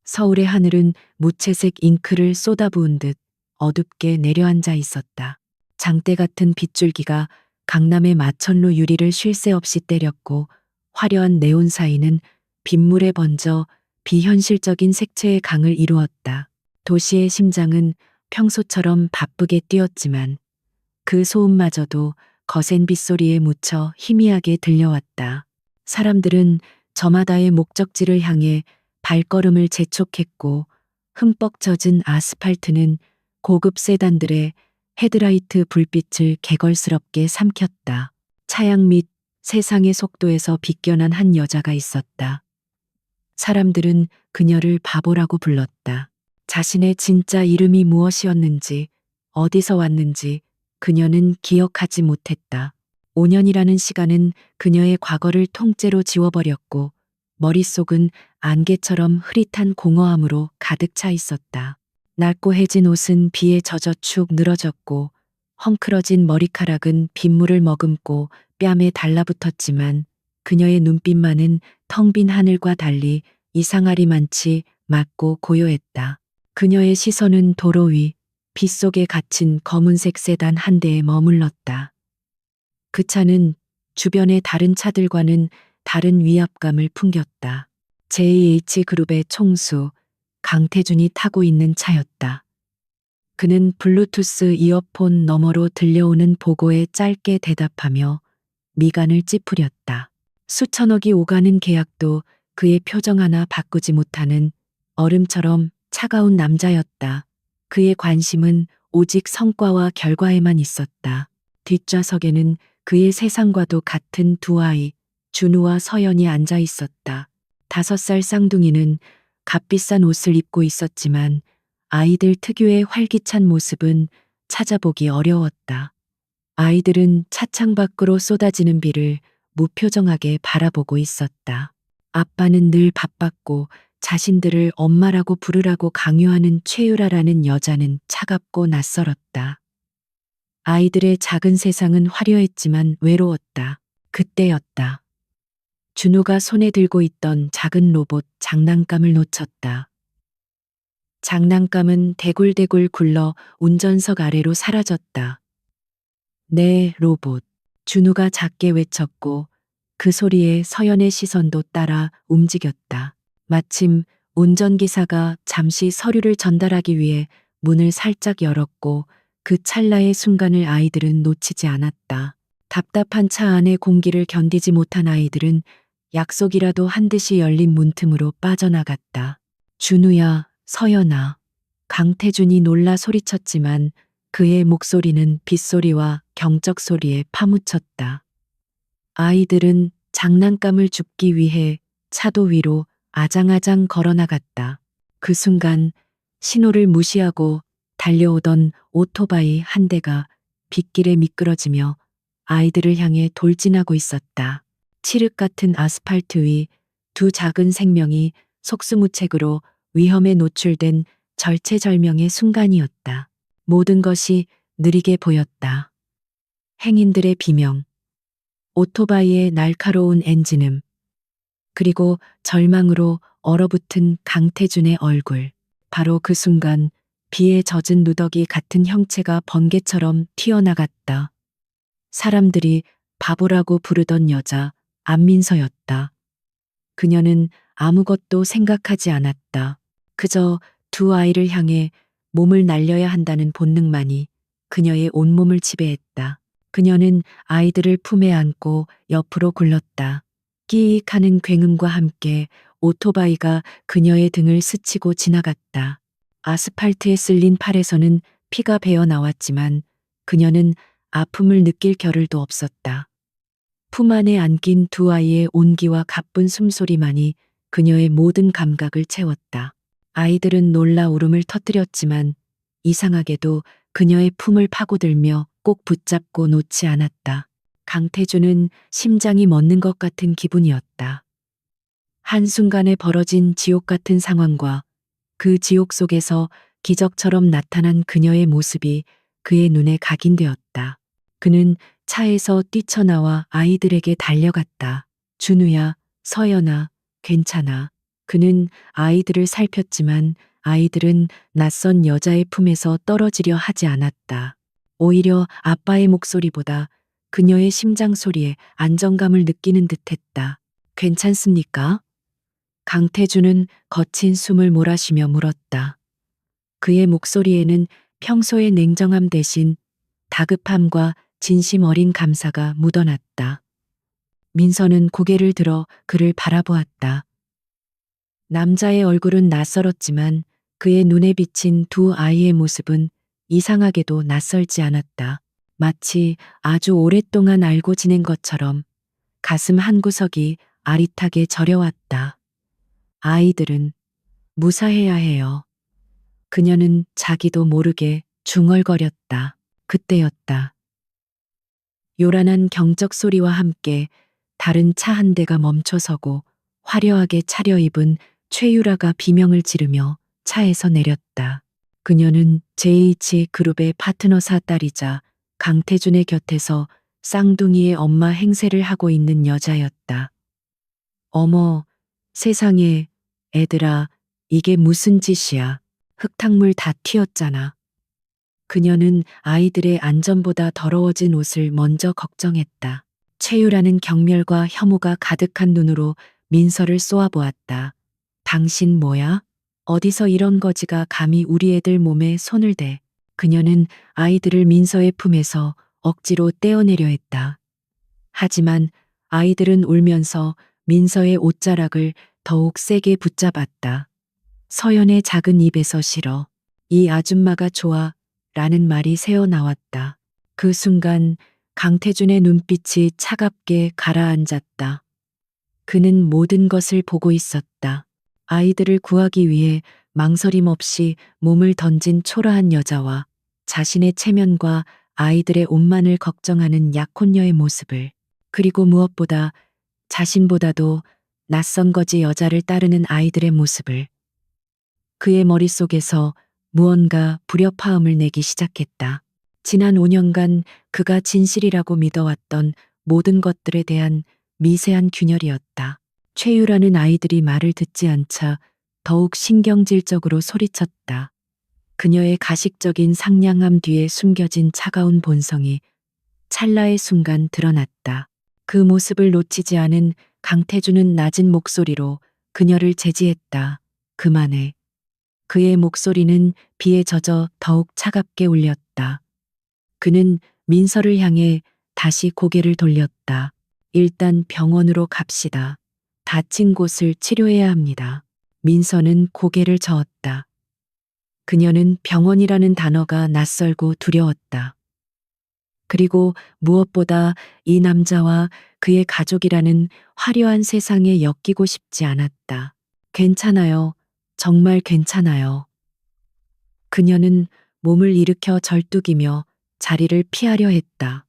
서울의 하늘은 무채색 잉크를 쏟아부은 듯 어둡게 내려앉아 있었다. 장대 같은 빗줄기가 강남의 마천루 유리를 쉴 새 없이 때렸고, 화려한 네온 사이는 빗물에 번져 비현실적인 색채의 강을 이루었다. 도시의 심장은 평소처럼 바쁘게 뛰었지만 그 소음마저도 거센 빗소리에 묻혀 희미하게 들려왔다. 사람들은 저마다의 목적지를 향해 발걸음을 재촉했고, 흠뻑 젖은 아스팔트는 고급 세단들의 헤드라이트 불빛을 개걸스럽게 삼켰다. 차양 밑 세상의 속도에서 비껴난 한 여자가 있었다. 사람들은 그녀를 바보라고 불렀다. 자신의 진짜 이름이 무엇이었는지, 어디서 왔는지 그녀는 기억하지 못했다. 5년이라는 시간은 그녀의 과거를 통째로 지워버렸고, 머릿속은 안개처럼 흐릿한 공허함으로 가득 차 있었다. 낡고 해진 옷은 비에 젖어 축 늘어졌고, 헝클어진 머리카락은 빗물을 머금고 뺨에 달라붙었지만, 그녀의 눈빛만은 텅 빈 하늘과 달리 이상하리만치 맑고 고요했다. 그녀의 시선은 도로 위 빗속에 갇힌 검은색 세단 한 대에 머물렀다. 그 차는 주변의 다른 차들과는 다른 위압감을 풍겼다. JH그룹의 총수 강태준이 타고 있는 차였다. 그는 블루투스 이어폰 너머로 들려오는 보고에 짧게 대답하며 미간을 찌푸렸다. 수천억이 오가는 계약도 그의 표정 하나 바꾸지 못하는 얼음처럼 차가운 남자였다. 그의 관심은 오직 성과와 결과에만 있었다. 뒷좌석에는 그의 세상과도 같은 두 아이, 준우와 서연이 앉아 있었다. 5살 쌍둥이는 값비싼 옷을 입고 있었지만 아이들 특유의 활기찬 모습은 찾아보기 어려웠다. 아이들은 차창 밖으로 쏟아지는 비를 무표정하게 바라보고 있었다. 아빠는 늘 바빴고 자신들을 엄마라고 부르라고 강요하는 최유라라는 여자는 차갑고 낯설었다. 아이들의 작은 세상은 화려했지만 외로웠다. 그때였다. 준우가 손에 들고 있던 작은 로봇 장난감을 놓쳤다. 장난감은 대굴대굴 굴러 운전석 아래로 사라졌다. 네, 로봇. 준우가 작게 외쳤고 그 소리에 서연의 시선도 따라 움직였다. 마침 운전기사가 잠시 서류를 전달하기 위해 문을 살짝 열었고, 그 찰나의 순간을 아이들은 놓치지 않았다. 답답한 차 안의 공기를 견디지 못한 아이들은 약속이라도 한 듯이 열린 문틈으로 빠져나갔다. 준우야, 서연아. 강태준이 놀라 소리쳤지만 그의 목소리는 빗소리와 경적 소리에 파묻혔다. 아이들은 장난감을 줍기 위해 차도 위로 아장아장 걸어나갔다. 그 순간 신호를 무시하고 달려오던 오토바이 한 대가 빗길에 미끄러지며 아이들을 향해 돌진하고 있었다. 칠흑 같은 아스팔트 위 두 작은 생명이 속수무책으로 위험에 노출된 절체절명의 순간이었다. 모든 것이 느리게 보였다. 행인들의 비명, 오토바이의 날카로운 엔진음, 그리고 절망으로 얼어붙은 강태준의 얼굴. 바로 그 순간 비에 젖은 누더기 같은 형체가 번개처럼 튀어나갔다. 사람들이 바보라고 부르던 여자 안민서였다. 그녀는 아무것도 생각하지 않았다. 그저 두 아이를 향해 몸을 날려야 한다는 본능만이 그녀의 온몸을 지배했다. 그녀는 아이들을 품에 안고 옆으로 굴렀다. 끼익 하는 굉음과 함께 오토바이가 그녀의 등을 스치고 지나갔다. 아스팔트에 쓸린 팔에서는 피가 배어 나왔지만 그녀는 아픔을 느낄 겨를도 없었다. 품 안에 안긴 두 아이의 온기와 가쁜 숨소리만이 그녀의 모든 감각을 채웠다. 아이들은 놀라 울음을 터뜨렸지만 이상하게도 그녀의 품을 파고들며 꼭 붙잡고 놓지 않았다. 강태준은 심장이 멎는 것 같은 기분이었다. 한순간에 벌어진 지옥 같은 상황과 그 지옥 속에서 기적처럼 나타난 그녀의 모습이 그의 눈에 각인되었다. 그는 차에서 뛰쳐나와 아이들에게 달려갔다. 준우야, 서연아, 괜찮아. 그는 아이들을 살폈지만 아이들은 낯선 여자의 품에서 떨어지려 하지 않았다. 오히려 아빠의 목소리보다 그녀의 심장 소리에 안정감을 느끼는 듯했다. 괜찮습니까? 강태주는 거친 숨을 몰아쉬며 물었다. 그의 목소리에는 평소의 냉정함 대신 다급함과 진심 어린 감사가 묻어났다. 민서는 고개를 들어 그를 바라보았다. 남자의 얼굴은 낯설었지만 그의 눈에 비친 두 아이의 모습은 이상하게도 낯설지 않았다. 마치 아주 오랫동안 알고 지낸 것처럼 가슴 한구석이 아릿하게 저려왔다. 아이들은 무사해야 해요. 그녀는 자기도 모르게 중얼거렸다. 그때였다. 요란한 경적 소리와 함께 다른 차 한 대가 멈춰서고 화려하게 차려입은 최유라가 비명을 지르며 차에서 내렸다. 그녀는 JH그룹의 파트너사 딸이자 강태준의 곁에서 쌍둥이의 엄마 행세를 하고 있는 여자였다. 어머, 세상에, 애들아, 이게 무슨 짓이야. 흙탕물 다 튀었잖아. 그녀는 아이들의 안전보다 더러워진 옷을 먼저 걱정했다. 최유라는 경멸과 혐오가 가득한 눈으로 민서를 쏘아보았다. 당신 뭐야? 어디서 이런 거지가 감히 우리 애들 몸에 손을 대. 그녀는 아이들을 민서의 품에서 억지로 떼어내려 했다. 하지만 아이들은 울면서 민서의 옷자락을 더욱 세게 붙잡았다. 서연의 작은 입에서 싫어. 이 아줌마가 좋아. 라는 말이 새어나왔다. 그 순간 강태준의 눈빛이 차갑게 가라앉았다. 그는 모든 것을 보고 있었다. 아이들을 구하기 위해 망설임 없이 몸을 던진 초라한 여자와 자신의 체면과 아이들의 옷만을 걱정하는 약혼녀의 모습을, 그리고 무엇보다 자신보다도 낯선 거지 여자를 따르는 아이들의 모습을. 그의 머릿속에서 무언가 불협화음을 내기 시작했다. 지난 5년간 그가 진실이라고 믿어왔던 모든 것들에 대한 미세한 균열이었다. 최유라는 아이들이 말을 듣지 않자 더욱 신경질적으로 소리쳤다. 그녀의 가식적인 상냥함 뒤에 숨겨진 차가운 본성이 찰나의 순간 드러났다. 그 모습을 놓치지 않은 강태주는 낮은 목소리로 그녀를 제지했다. 그만해. 그의 목소리는 비에 젖어 더욱 차갑게 울렸다. 그는 민서를 향해 다시 고개를 돌렸다. 일단 병원으로 갑시다. 다친 곳을 치료해야 합니다. 민서는 고개를 저었다. 그녀는 병원이라는 단어가 낯설고 두려웠다. 그리고 무엇보다 이 남자와 그의 가족이라는 화려한 세상에 엮이고 싶지 않았다. 괜찮아요. 정말 괜찮아요. 그녀는 몸을 일으켜 절뚝이며 자리를 피하려 했다.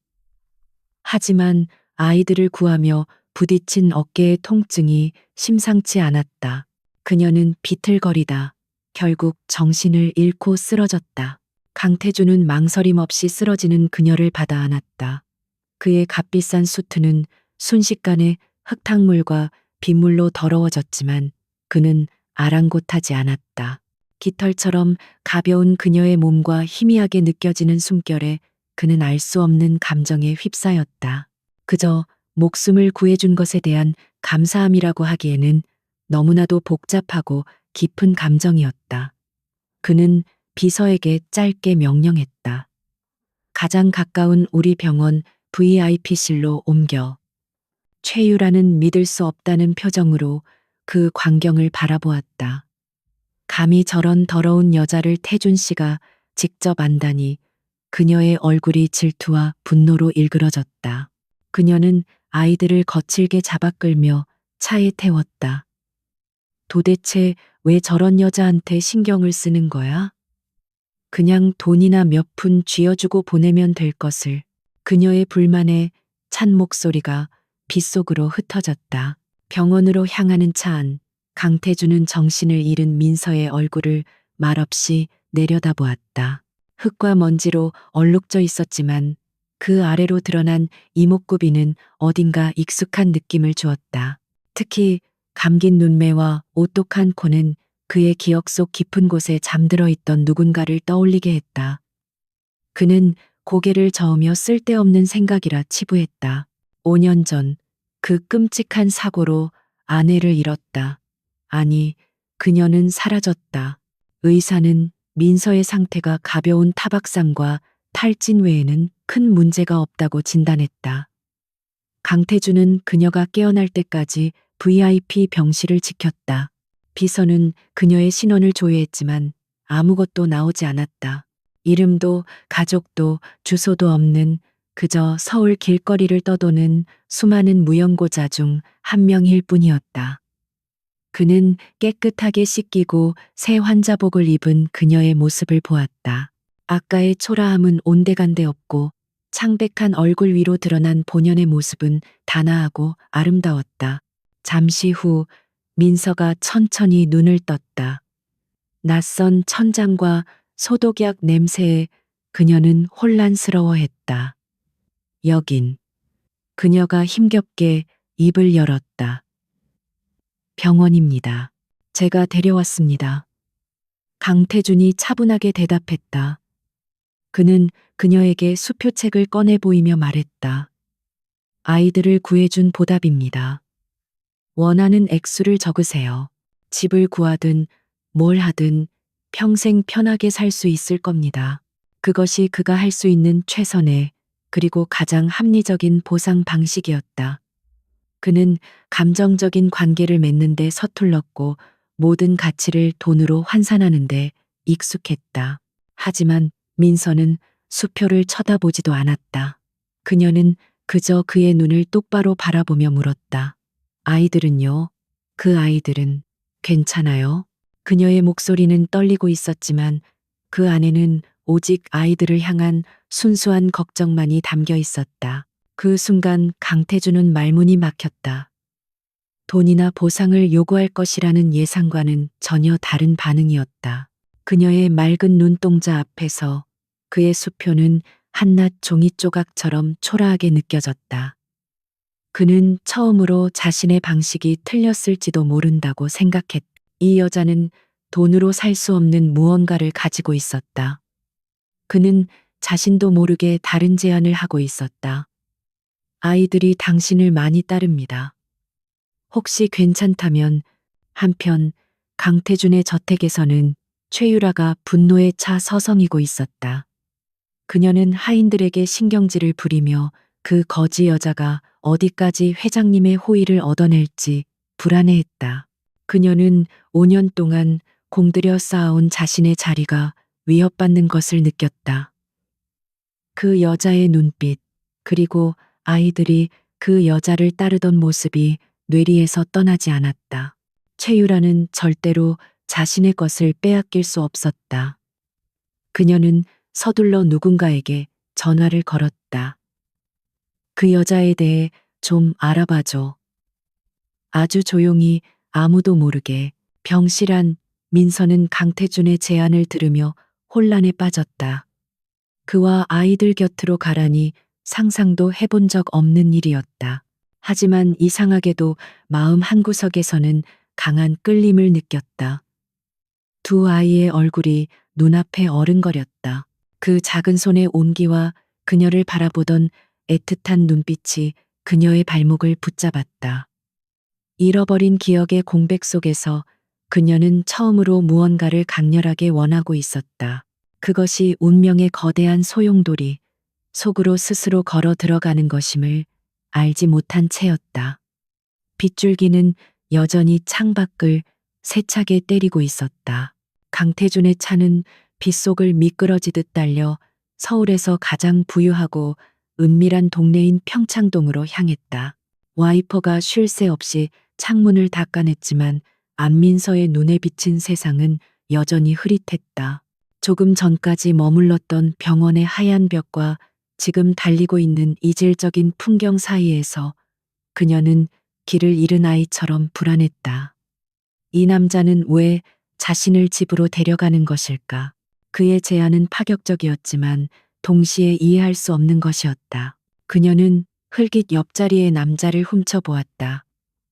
하지만 아이들을 구하며 부딪힌 어깨의 통증이 심상치 않았다. 그녀는 비틀거리다 결국 정신을 잃고 쓰러졌다. 강태주는 망설임 없이 쓰러지는 그녀를 받아 안았다. 그의 값비싼 수트는 순식간에 흙탕물과 빗물로 더러워졌지만 그는 아랑곳하지 않았다. 깃털처럼 가벼운 그녀의 몸과 희미하게 느껴지는 숨결에 그는 알 수 없는 감정에 휩싸였다. 그저 목숨을 구해준 것에 대한 감사함이라고 하기에는 너무나도 복잡하고 깊은 감정이었다. 그는 비서에게 짧게 명령했다. 가장 가까운 우리 병원 VIP실로 옮겨. 최유라는 믿을 수 없다는 표정으로 그 광경을 바라보았다. 감히 저런 더러운 여자를 태준 씨가 직접 안다니 그녀의 얼굴이 질투와 분노로 일그러졌다. 그녀는 아이들을 거칠게 잡아 끌며 차에 태웠다. 도대체 왜 저런 여자한테 신경을 쓰는 거야? 그냥 돈이나 몇 푼 쥐어주고 보내면 될 것을. 그녀의 불만에 찬 목소리가 빗속으로 흩어졌다. 병원으로 향하는 차 안, 강태주는 정신을 잃은 민서의 얼굴을 말없이 내려다보았다. 흙과 먼지로 얼룩져 있었지만 그 아래로 드러난 이목구비는 어딘가 익숙한 느낌을 주었다. 특히 감긴 눈매와 오똑한 코는 그의 기억 속 깊은 곳에 잠들어 있던 누군가를 떠올리게 했다. 그는 고개를 저으며 쓸데없는 생각이라 치부했다. 5년 전 그 끔찍한 사고로 아내를 잃었다. 아니, 그녀는 사라졌다. 의사는 민서의 상태가 가벼운 타박상과 탈진 외에는 큰 문제가 없다고 진단했다. 강태주는 그녀가 깨어날 때까지 VIP 병실을 지켰다. 비서는 그녀의 신원을 조회했지만 아무것도 나오지 않았다. 이름도 가족도 주소도 없는 그저 서울 길거리를 떠도는 수많은 무연고자 중 한 명일 뿐이었다. 그는 깨끗하게 씻기고 새 환자복을 입은 그녀의 모습을 보았다. 아까의 초라함은 온데간데 없고 창백한 얼굴 위로 드러난 본연의 모습은 단아하고 아름다웠다. 잠시 후 민서가 천천히 눈을 떴다. 낯선 천장과 소독약 냄새에 그녀는 혼란스러워했다. 여긴. 그녀가 힘겹게 입을 열었다. 병원입니다. 제가 데려왔습니다. 강태준이 차분하게 대답했다. 그는 그녀에게 수표책을 꺼내 보이며 말했다. 아이들을 구해준 보답입니다. 원하는 액수를 적으세요. 집을 구하든 뭘 하든 평생 편하게 살 수 있을 겁니다. 그것이 그가 할 수 있는 최선의 그리고 가장 합리적인 보상 방식이었다. 그는 감정적인 관계를 맺는데 서툴렀고 모든 가치를 돈으로 환산하는데 익숙했다. 하지만 민서는 수표를 쳐다보지도 않았다. 그녀는 그저 그의 눈을 똑바로 바라보며 물었다. 아이들은요? 그 아이들은 괜찮아요? 그녀의 목소리는 떨리고 있었지만 그 안에는 오직 아이들을 향한 순수한 걱정만이 담겨 있었다. 그 순간 강태주는 말문이 막혔다. 돈이나 보상을 요구할 것이라는 예상과는 전혀 다른 반응이었다. 그녀의 맑은 눈동자 앞에서 그의 수표는 한낱 종이 조각처럼 초라하게 느껴졌다. 그는 처음으로 자신의 방식이 틀렸을지도 모른다고 생각했다. 이 여자는 돈으로 살 수 없는 무언가를 가지고 있었다. 그는 자신도 모르게 다른 제안을 하고 있었다. 아이들이 당신을 많이 따릅니다. 혹시 괜찮다면 한편 강태준의 저택에서는 최유라가 분노에 차 서성이고 있었다. 그녀는 하인들에게 신경질을 부리며 그 거지 여자가 어디까지 회장님의 호의를 얻어낼지 불안해했다. 그녀는 5년 동안 공들여 쌓아온 자신의 자리가 위협받는 것을 느꼈다. 그 여자의 눈빛, 그리고 아이들이 그 여자를 따르던 모습이 뇌리에서 떠나지 않았다. 최유라는 절대로 자신의 것을 빼앗길 수 없었다. 그녀는 서둘러 누군가에게 전화를 걸었다. 그 여자에 대해 좀 알아봐줘. 아주 조용히 아무도 모르게 병실 안 민서는 강태준의 제안을 들으며 혼란에 빠졌다. 그와 아이들 곁으로 가라니 상상도 해본 적 없는 일이었다. 하지만 이상하게도 마음 한구석에서는 강한 끌림을 느꼈다. 두 아이의 얼굴이 눈앞에 어른거렸다. 그 작은 손의 온기와 그녀를 바라보던 애틋한 눈빛이 그녀의 발목을 붙잡았다. 잃어버린 기억의 공백 속에서 그녀는 처음으로 무언가를 강렬하게 원하고 있었다. 그것이 운명의 거대한 소용돌이, 속으로 스스로 걸어 들어가는 것임을 알지 못한 채였다. 빗줄기는 여전히 창밖을 세차게 때리고 있었다. 강태준의 차는 빗속을 미끄러지듯 달려 서울에서 가장 부유하고 은밀한 동네인 평창동으로 향했다. 와이퍼가 쉴 새 없이 창문을 닦아냈지만 안민서의 눈에 비친 세상은 여전히 흐릿했다. 조금 전까지 머물렀던 병원의 하얀 벽과 지금 달리고 있는 이질적인 풍경 사이에서 그녀는 길을 잃은 아이처럼 불안했다. 이 남자는 왜 자신을 집으로 데려가는 것일까? 그의 제안은 파격적이었지만 동시에 이해할 수 없는 것이었다. 그녀는 흘깃 옆자리의 남자를 훔쳐보았다.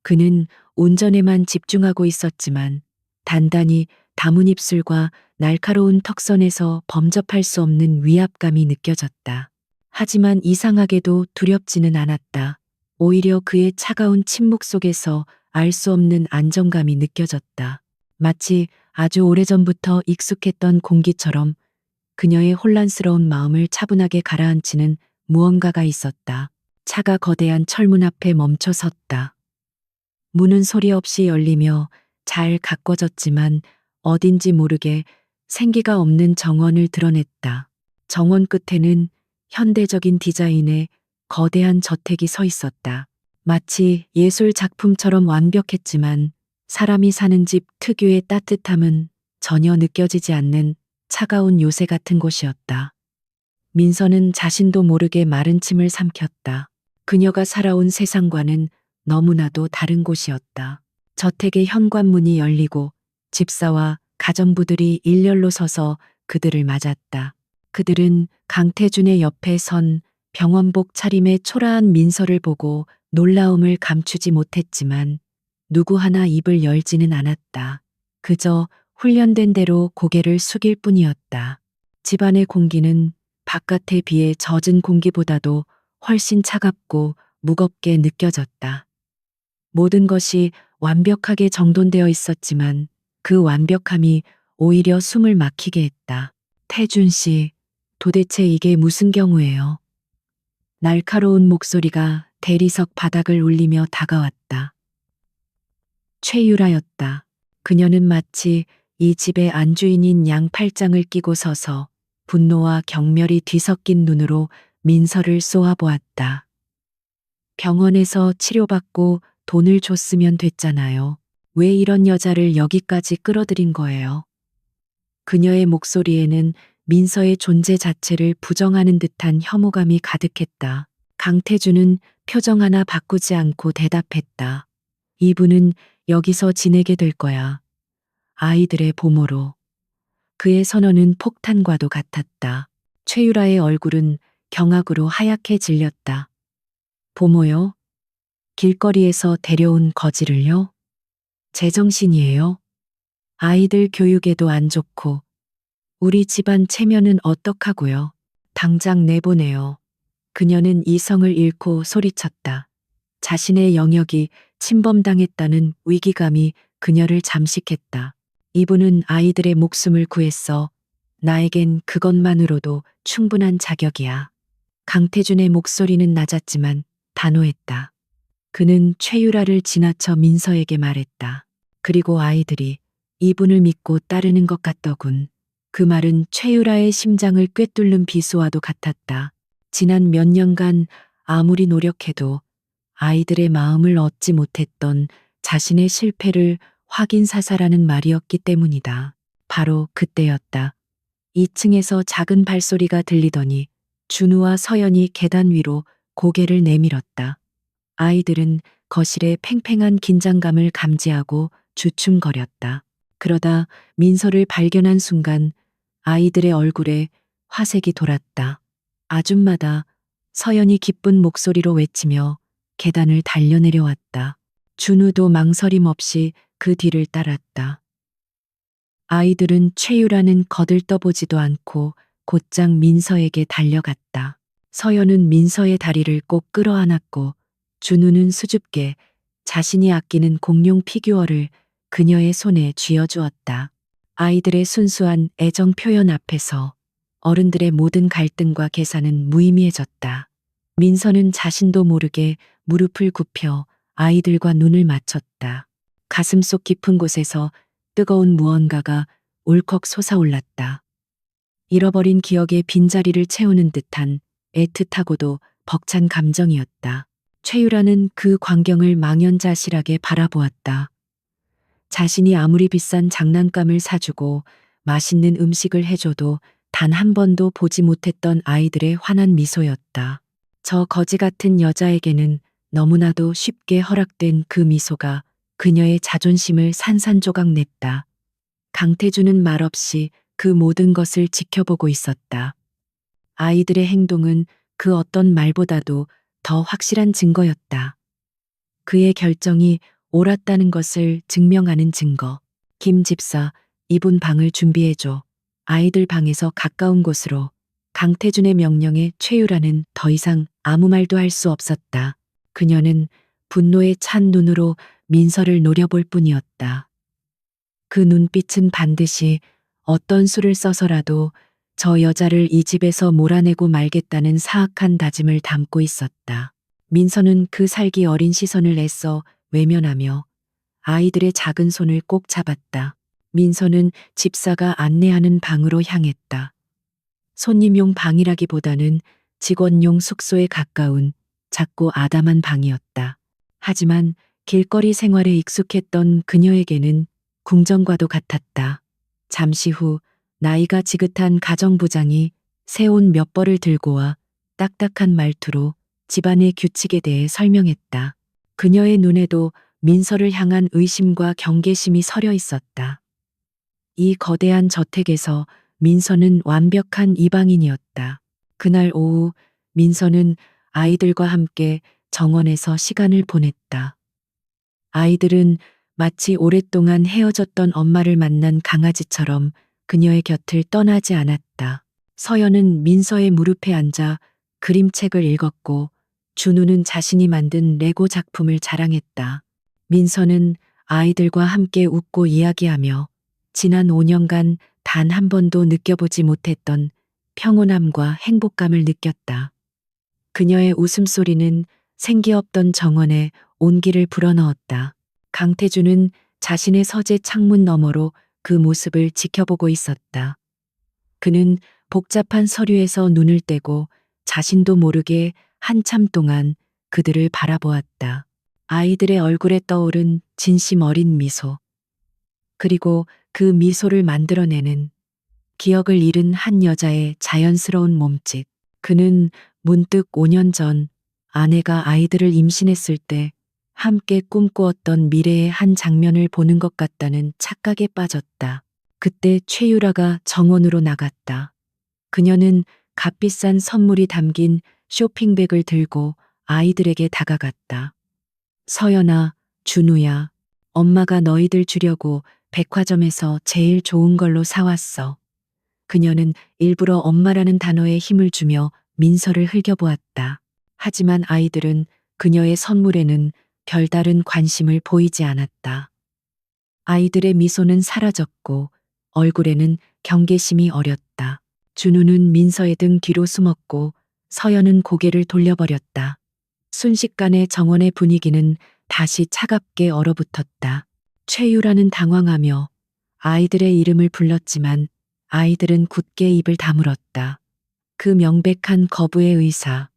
그는 운전에만 집중하고 있었지만 단단히 담은 입술과 날카로운 턱선에서 범접할 수 없는 위압감이 느껴졌다. 하지만 이상하게도 두렵지는 않았다. 오히려 그의 차가운 침묵 속에서 알 수 없는 안정감이 느껴졌다. 마치 아주 오래전부터 익숙했던 공기처럼 그녀의 혼란스러운 마음을 차분하게 가라앉히는 무언가가 있었다. 차가 거대한 철문 앞에 멈춰 섰다. 문은 소리 없이 열리며 잘 가꿔졌지만 어딘지 모르게 생기가 없는 정원을 드러냈다. 정원 끝에는 현대적인 디자인의 거대한 저택이 서 있었다. 마치 예술 작품처럼 완벽했지만 사람이 사는 집 특유의 따뜻함은 전혀 느껴지지 않는 차가운 요새 같은 곳이었다. 민서는 자신도 모르게 마른 침을 삼켰다. 그녀가 살아온 세상과는 너무나도 다른 곳이었다. 저택의 현관문이 열리고 집사와 가정부들이 일렬로 서서 그들을 맞았다. 그들은 강태준의 옆에 선 병원복 차림의 초라한 민서를 보고 놀라움을 감추지 못했지만 누구 하나 입을 열지는 않았다. 그저 훈련된 대로 고개를 숙일 뿐이었다. 집안의 공기는 바깥에 비해 젖은 공기보다도 훨씬 차갑고 무겁게 느껴졌다. 모든 것이 완벽하게 정돈되어 있었지만 그 완벽함이 오히려 숨을 막히게 했다. 태준 씨, 도대체 이게 무슨 경우예요? 날카로운 목소리가 대리석 바닥을 울리며 다가왔다. 최유라였다. 그녀는 마치 이 집의 안주인인 양팔짱을 끼고 서서 분노와 경멸이 뒤섞인 눈으로 민서를 쏘아보았다. 병원에서 치료받고 돈을 줬으면 됐잖아요. 왜 이런 여자를 여기까지 끌어들인 거예요? 그녀의 목소리에는 민서의 존재 자체를 부정하는 듯한 혐오감이 가득했다. 강태준은 표정 하나 바꾸지 않고 대답했다. 이분은 여기서 지내게 될 거야. 아이들의 보모로. 그의 선언은 폭탄과도 같았다. 최유라의 얼굴은 경악으로 하얗게 질렸다. 보모요? 길거리에서 데려온 거지를요? 제정신이에요? 아이들 교육에도 안 좋고 우리 집안 체면은 어떡하고요? 당장 내보내요. 그녀는 이성을 잃고 소리쳤다. 자신의 영역이 침범당했다는 위기감이 그녀를 잠식했다. 이분은 아이들의 목숨을 구했어. 나에겐 그것만으로도 충분한 자격이야. 강태준의 목소리는 낮았지만 단호했다. 그는 최유라를 지나쳐 민서에게 말했다. 그리고 아이들이 이분을 믿고 따르는 것 같더군. 그 말은 최유라의 심장을 꿰뚫는 비수와도 같았다. 지난 몇 년간 아무리 노력해도 아이들의 마음을 얻지 못했던 자신의 실패를 확인사사라는 말이었기 때문이다. 바로 그때였다. 2층에서 작은 발소리가 들리더니 준우와 서연이 계단 위로 고개를 내밀었다. 아이들은 거실에 팽팽한 긴장감을 감지하고 주춤거렸다. 그러다 민서를 발견한 순간 아이들의 얼굴에 화색이 돌았다. 아줌마다. 서연이 기쁜 목소리로 외치며 계단을 달려내려왔다. 준우도 망설임 없이 그 뒤를 따랐다. 아이들은 최유라는 거들떠보지도 않고 곧장 민서에게 달려갔다. 서연은 민서의 다리를 꼭 끌어안았고 준우는 수줍게 자신이 아끼는 공룡 피규어를 그녀의 손에 쥐어주었다. 아이들의 순수한 애정 표현 앞에서 어른들의 모든 갈등과 계산은 무의미해졌다. 민서는 자신도 모르게 무릎을 굽혀 아이들과 눈을 맞췄다. 가슴속 깊은 곳에서 뜨거운 무언가가 울컥 솟아올랐다. 잃어버린 기억의 빈자리를 채우는 듯한 애틋하고도 벅찬 감정이었다. 최유라는 그 광경을 망연자실하게 바라보았다. 자신이 아무리 비싼 장난감을 사주고 맛있는 음식을 해줘도 단 한 번도 보지 못했던 아이들의 환한 미소였다. 저 거지 같은 여자에게는 너무나도 쉽게 허락된 그 미소가 그녀의 자존심을 산산조각 냈다. 강태준은 말없이 그 모든 것을 지켜보고 있었다. 아이들의 행동은 그 어떤 말보다도 더 확실한 증거였다. 그의 결정이 옳았다는 것을 증명하는 증거. 김 집사, 이분 방을 준비해줘. 아이들 방에서 가까운 곳으로. 강태준의 명령에 최유라는 더 이상 아무 말도 할 수 없었다. 그녀는 분노에 찬 눈으로 민서를 노려볼 뿐이었다. 그 눈빛은 반드시 어떤 수를 써서라도 저 여자를 이 집에서 몰아내고 말겠다는 사악한 다짐을 담고 있었다. 민서는 그 살기 어린 시선을 애써 외면하며 아이들의 작은 손을 꼭 잡았다. 민서는 집사가 안내하는 방으로 향했다. 손님용 방이라기보다는 직원용 숙소에 가까운 작고 아담한 방이었다. 하지만 길거리 생활에 익숙했던 그녀에게는 궁전과도 같았다. 잠시 후 나이가 지긋한 가정부장이 새 옷 몇 벌을 들고 와 딱딱한 말투로 집안의 규칙에 대해 설명했다. 그녀의 눈에도 민서를 향한 의심과 경계심이 서려 있었다. 이 거대한 저택에서 민서는 완벽한 이방인이었다. 그날 오후 민서는 아이들과 함께 정원에서 시간을 보냈다. 아이들은 마치 오랫동안 헤어졌던 엄마를 만난 강아지처럼 그녀의 곁을 떠나지 않았다. 서연은 민서의 무릎에 앉아 그림책을 읽었고 준우는 자신이 만든 레고 작품을 자랑했다. 민서는 아이들과 함께 웃고 이야기하며 지난 5년간 단 한 번도 느껴보지 못했던 평온함과 행복감을 느꼈다. 그녀의 웃음소리는 생기 없던 정원에 온기를 불어넣었다. 강태준은 자신의 서재 창문 너머로 그 모습을 지켜보고 있었다. 그는 복잡한 서류에서 눈을 떼고 자신도 모르게 한참 동안 그들을 바라보았다. 아이들의 얼굴에 떠오른 진심 어린 미소. 그리고 그 미소를 만들어내는 기억을 잃은 한 여자의 자연스러운 몸짓. 그는 문득 5년 전 아내가 아이들을 임신했을 때 함께 꿈꾸었던 미래의 한 장면을 보는 것 같다는 착각에 빠졌다. 그때 최유라가 정원으로 나갔다. 그녀는 값비싼 선물이 담긴 쇼핑백을 들고 아이들에게 다가갔다. 서연아, 준우야, 엄마가 너희들 주려고 백화점에서 제일 좋은 걸로 사왔어. 그녀는 일부러 엄마라는 단어에 힘을 주며 민서를 흘겨보았다. 하지만 아이들은 그녀의 선물에는 별다른 관심을 보이지 않았다. 아이들의 미소는 사라졌고 얼굴에는 경계심이 어렸다. 준우는 민서의 등 뒤로 숨었고 서연은 고개를 돌려버렸다. 순식간에 정원의 분위기는 다시 차갑게 얼어붙었다. 최유라는 당황하며 아이들의 이름을 불렀지만 아이들은 굳게 입을 다물었다. 그 명백한 거부의 의사.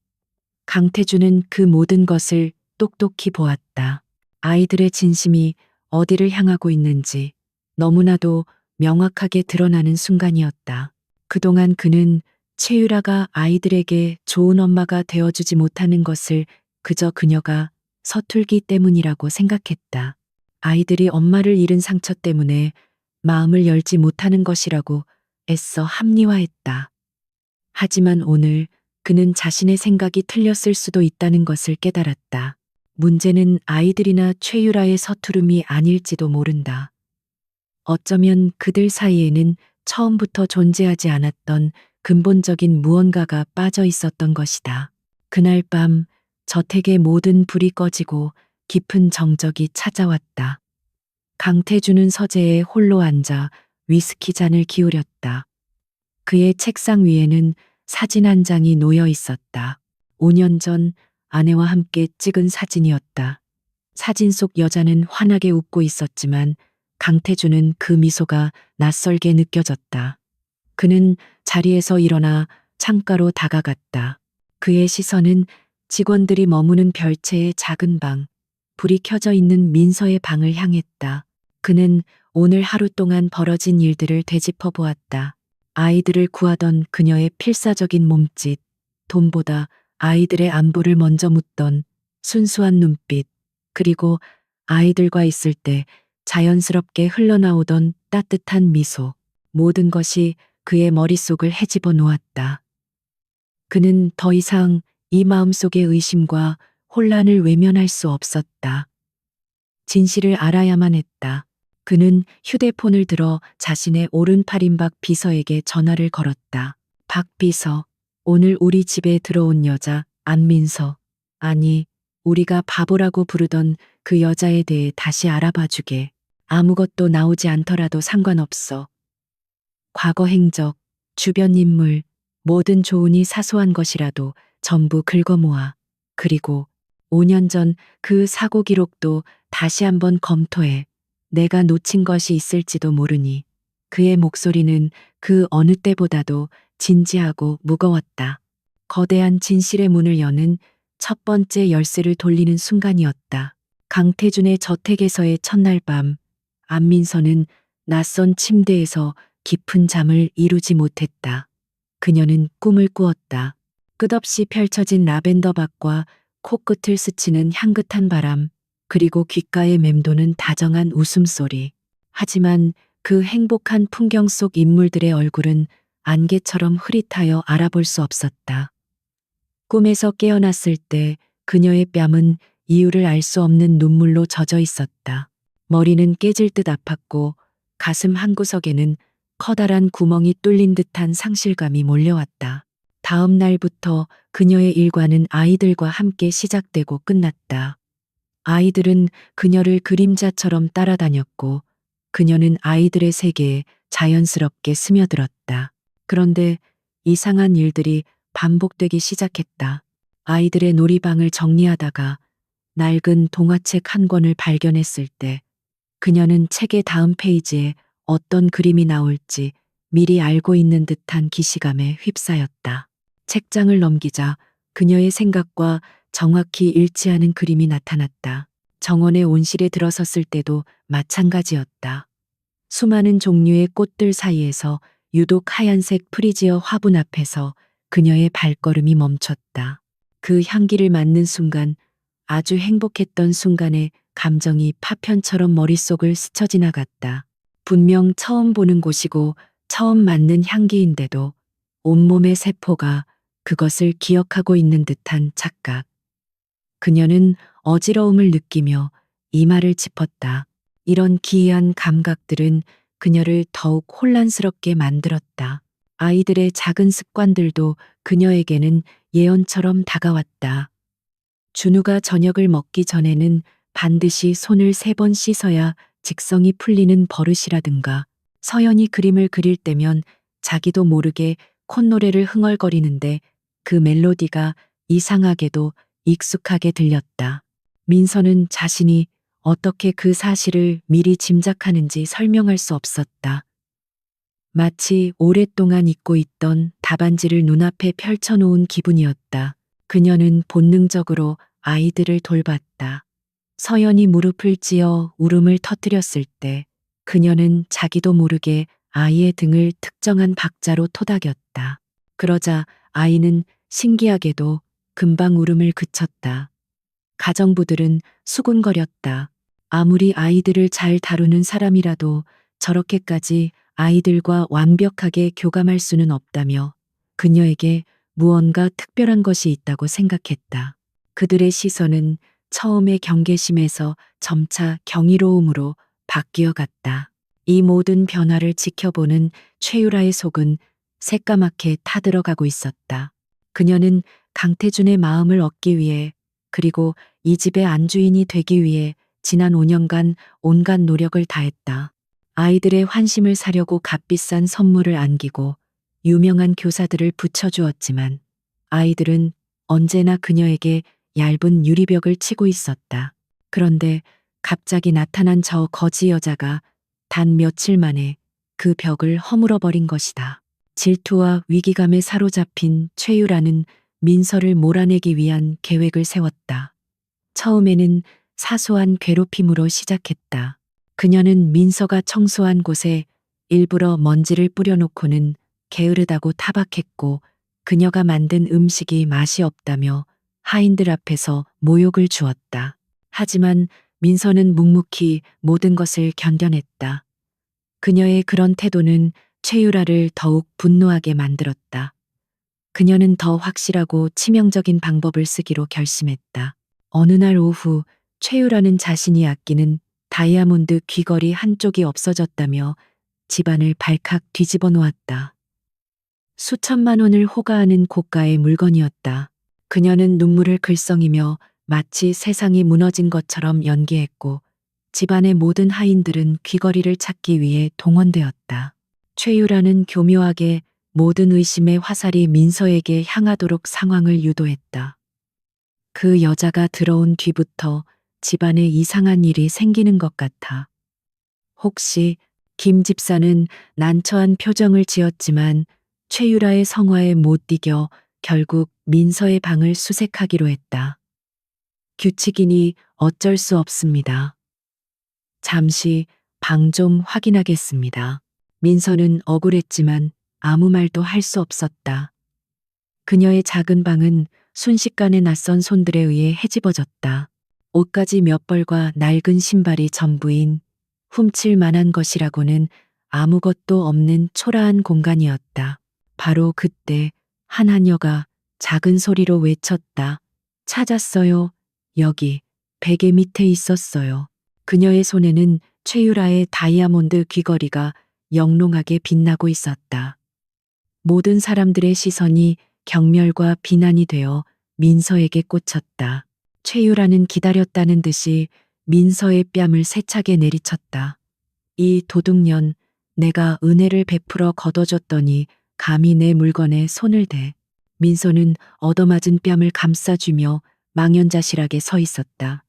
강태준은 그 모든 것을 똑똑히 보았다. 아이들의 진심이 어디를 향하고 있는지 너무나도 명확하게 드러나는 순간이었다. 그동안 그는 최유라가 아이들에게 좋은 엄마가 되어주지 못하는 것을 그저 그녀가 서툴기 때문이라고 생각했다. 아이들이 엄마를 잃은 상처 때문에 마음을 열지 못하는 것이라고 애써 합리화했다. 하지만 오늘 그는 자신의 생각이 틀렸을 수도 있다는 것을 깨달았다. 문제는 아이들이나 최유라의 서투름이 아닐지도 모른다. 어쩌면 그들 사이에는 처음부터 존재하지 않았던 근본적인 무언가가 빠져 있었던 것이다. 그날 밤 저택의 모든 불이 꺼지고 깊은 정적이 찾아왔다. 강태준은 서재에 홀로 앉아 위스키 잔을 기울였다. 그의 책상 위에는 사진 한 장이 놓여 있었다. 5년 전 아내와 함께 찍은 사진이었다. 사진 속 여자는 환하게 웃고 있었지만 강태준은 그 미소가 낯설게 느껴졌다. 그는 자리에서 일어나 창가로 다가갔다. 그의 시선은 직원들이 머무는 별채의 작은 방, 불이 켜져 있는 민서의 방을 향했다. 그는 오늘 하루 동안 벌어진 일들을 되짚어 보았다. 아이들을 구하던 그녀의 필사적인 몸짓, 돈보다 아이들의 안부를 먼저 묻던 순수한 눈빛, 그리고 아이들과 있을 때 자연스럽게 흘러나오던 따뜻한 미소, 모든 것이 그의 머릿속을 헤집어 놓았다. 그는 더 이상 이 마음속의 의심과 혼란을 외면할 수 없었다. 진실을 알아야만 했다. 그는 휴대폰을 들어 자신의 오른팔임박 비서에게 전화를 걸었다. 박 비서, 오늘 우리 집에 들어온 여자 안민서, 아니 우리가 바보라고 부르던 그 여자에 대해 다시 알아봐 주게. 아무것도 나오지 않더라도 상관없어. 과거 행적, 주변 인물, 뭐든 좋으니 사소한 것이라도 전부 긁어모아. 그리고 5년 전 그 사고 기록도 다시 한번 검토해. 내가 놓친 것이 있을지도 모르니. 그의 목소리는 그 어느 때보다도 진지하고 무거웠다. 거대한 진실의 문을 여는 첫 번째 열쇠를 돌리는 순간이었다. 강태준의 저택에서의 첫날 밤, 안민서는 낯선 침대에서 깊은 잠을 이루지 못했다. 그녀는 꿈을 꾸었다. 끝없이 펼쳐진 라벤더 밭과 코끝을 스치는 향긋한 바람, 그리고 귓가에 맴도는 다정한 웃음소리. 하지만 그 행복한 풍경 속 인물들의 얼굴은 안개처럼 흐릿하여 알아볼 수 없었다. 꿈에서 깨어났을 때 그녀의 뺨은 이유를 알 수 없는 눈물로 젖어 있었다. 머리는 깨질 듯 아팠고 가슴 한구석에는 커다란 구멍이 뚫린 듯한 상실감이 몰려왔다. 다음 날부터 그녀의 일과는 아이들과 함께 시작되고 끝났다. 아이들은 그녀를 그림자처럼 따라다녔고 그녀는 아이들의 세계에 자연스럽게 스며들었다. 그런데 이상한 일들이 반복되기 시작했다. 아이들의 놀이방을 정리하다가 낡은 동화책 한 권을 발견했을 때 그녀는 책의 다음 페이지에 어떤 그림이 나올지 미리 알고 있는 듯한 기시감에 휩싸였다. 책장을 넘기자 그녀의 생각과 정확히 일치하는 그림이 나타났다. 정원의 온실에 들어섰을 때도 마찬가지였다. 수많은 종류의 꽃들 사이에서 유독 하얀색 프리지어 화분 앞에서 그녀의 발걸음이 멈췄다. 그 향기를 맡는 순간, 아주 행복했던 순간에 감정이 파편처럼 머릿속을 스쳐 지나갔다. 분명 처음 보는 곳이고 처음 맡는 향기인데도 온몸의 세포가 그것을 기억하고 있는 듯한 착각. 그녀는 어지러움을 느끼며 이마를 짚었다. 이런 기이한 감각들은 그녀를 더욱 혼란스럽게 만들었다. 아이들의 작은 습관들도 그녀에게는 예언처럼 다가왔다. 준우가 저녁을 먹기 전에는 반드시 손을 3번 씻어야 직성이 풀리는 버릇이라든가, 서연이 그림을 그릴 때면 자기도 모르게 콧노래를 흥얼거리는데 그 멜로디가 이상하게도 익숙하게 들렸다. 민서는 자신이 어떻게 그 사실을 미리 짐작하는지 설명할 수 없었다. 마치 오랫동안 잊고 있던 답안지를 눈앞에 펼쳐놓은 기분이었다. 그녀는 본능적으로 아이들을 돌봤다. 서연이 무릎을 찧어 울음을 터뜨렸을 때 그녀는 자기도 모르게 아이의 등을 특정한 박자로 토닥였다. 그러자 아이는 신기하게도 금방 울음을 그쳤다. 가정부들은 수군거렸다. 아무리 아이들을 잘 다루는 사람이라도 저렇게까지 아이들과 완벽하게 교감할 수는 없다며 그녀에게 무언가 특별한 것이 있다고 생각했다. 그들의 시선은 처음의 경계심에서 점차 경이로움으로 바뀌어 갔다. 이 모든 변화를 지켜보는 최유라의 속은 새까맣게 타들어가고 있었다. 그녀는 강태준의 마음을 얻기 위해, 그리고 이 집의 안주인이 되기 위해 지난 5년간 온갖 노력을 다했다. 아이들의 환심을 사려고 값비싼 선물을 안기고 유명한 교사들을 붙여주었지만 아이들은 언제나 그녀에게 얇은 유리벽을 치고 있었다. 그런데 갑자기 나타난 저 거지 여자가 단 며칠 만에 그 벽을 허물어버린 것이다. 질투와 위기감에 사로잡힌 최유라는 민서를 몰아내기 위한 계획을 세웠다. 처음에는 사소한 괴롭힘으로 시작했다. 그녀는 민서가 청소한 곳에 일부러 먼지를 뿌려놓고는 게으르다고 타박했고 그녀가 만든 음식이 맛이 없다며 하인들 앞에서 모욕을 주었다. 하지만 민서는 묵묵히 모든 것을 견뎌냈다. 그녀의 그런 태도는 최유라를 더욱 분노하게 만들었다. 그녀는 더 확실하고 치명적인 방법을 쓰기로 결심했다. 어느 날 오후 최유라는 자신이 아끼는 다이아몬드 귀걸이 한쪽이 없어졌다며 집안을 발칵 뒤집어 놓았다. 수천만 원을 호가하는 고가의 물건이었다. 그녀는 눈물을 글썽이며 마치 세상이 무너진 것처럼 연기했고 집안의 모든 하인들은 귀걸이를 찾기 위해 동원되었다. 최유라는 교묘하게 모든 의심의 화살이 민서에게 향하도록 상황을 유도했다. 그 여자가 들어온 뒤부터 집안에 이상한 일이 생기는 것 같아. 혹시 김 집사는 난처한 표정을 지었지만 최유라의 성화에 못 이겨 결국 민서의 방을 수색하기로 했다. 규칙이니 어쩔 수 없습니다. 잠시 방 좀 확인하겠습니다. 민서는 억울했지만 아무 말도 할 수 없었다. 그녀의 작은 방은 순식간에 낯선 손들에 의해 헤집어졌다. 옷가지 몇 벌과 낡은 신발이 전부인 훔칠 만한 것이라고는 아무것도 없는 초라한 공간이었다. 바로 그때 한 하녀가 작은 소리로 외쳤다. 찾았어요. 여기 베개 밑에 있었어요. 그녀의 손에는 최유라의 다이아몬드 귀걸이가 영롱하게 빛나고 있었다. 모든 사람들의 시선이 경멸과 비난이 되어 민서에게 꽂혔다. 최유라는 기다렸다는 듯이 민서의 뺨을 세차게 내리쳤다. 이 도둑년, 내가 은혜를 베풀어 거둬줬더니 감히 내 물건에 손을 대. 민서는 얻어맞은 뺨을 감싸주며 망연자실하게 서 있었다.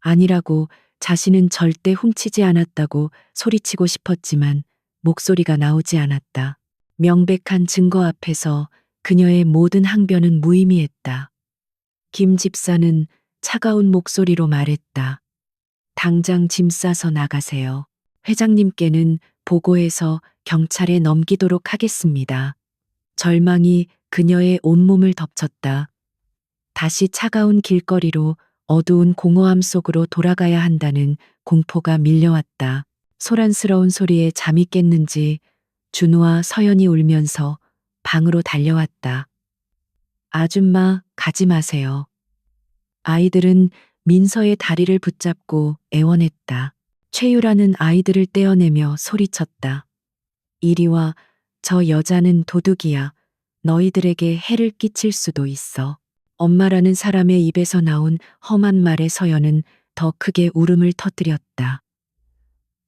아니라고, 자신은 절대 훔치지 않았다고 소리치고 싶었지만 목소리가 나오지 않았다. 명백한 증거 앞에서 그녀의 모든 항변은 무의미했다. 김 집사는 차가운 목소리로 말했다. 당장 짐 싸서 나가세요. 회장님께는 보고해서 경찰에 넘기도록 하겠습니다. 절망이 그녀의 온몸을 덮쳤다. 다시 차가운 길거리로 어두운 공허함 속으로 돌아가야 한다는 공포가 밀려왔다. 소란스러운 소리에 잠이 깼는지 준우와 서연이 울면서 방으로 달려왔다. 아줌마, 가지 마세요. 아이들은 민서의 다리를 붙잡고 애원했다. 최유라는 아이들을 떼어내며 소리쳤다. 이리 와, 저 여자는 도둑이야. 너희들에게 해를 끼칠 수도 있어. 엄마라는 사람의 입에서 나온 험한 말에 서연은 더 크게 울음을 터뜨렸다.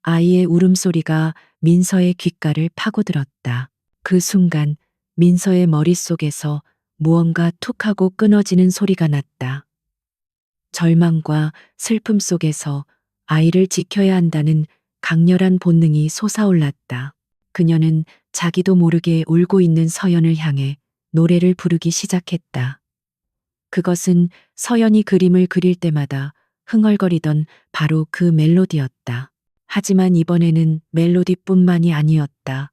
아이의 울음소리가 민서의 귓가를 파고들었다. 그 순간 민서의 머릿속에서 무언가 툭 하고 끊어지는 소리가 났다. 절망과 슬픔 속에서 아이를 지켜야 한다는 강렬한 본능이 솟아올랐다. 그녀는 자기도 모르게 울고 있는 서연을 향해 노래를 부르기 시작했다. 그것은 서연이 그림을 그릴 때마다 흥얼거리던 바로 그 멜로디였다. 하지만 이번에는 멜로디뿐만이 아니었다.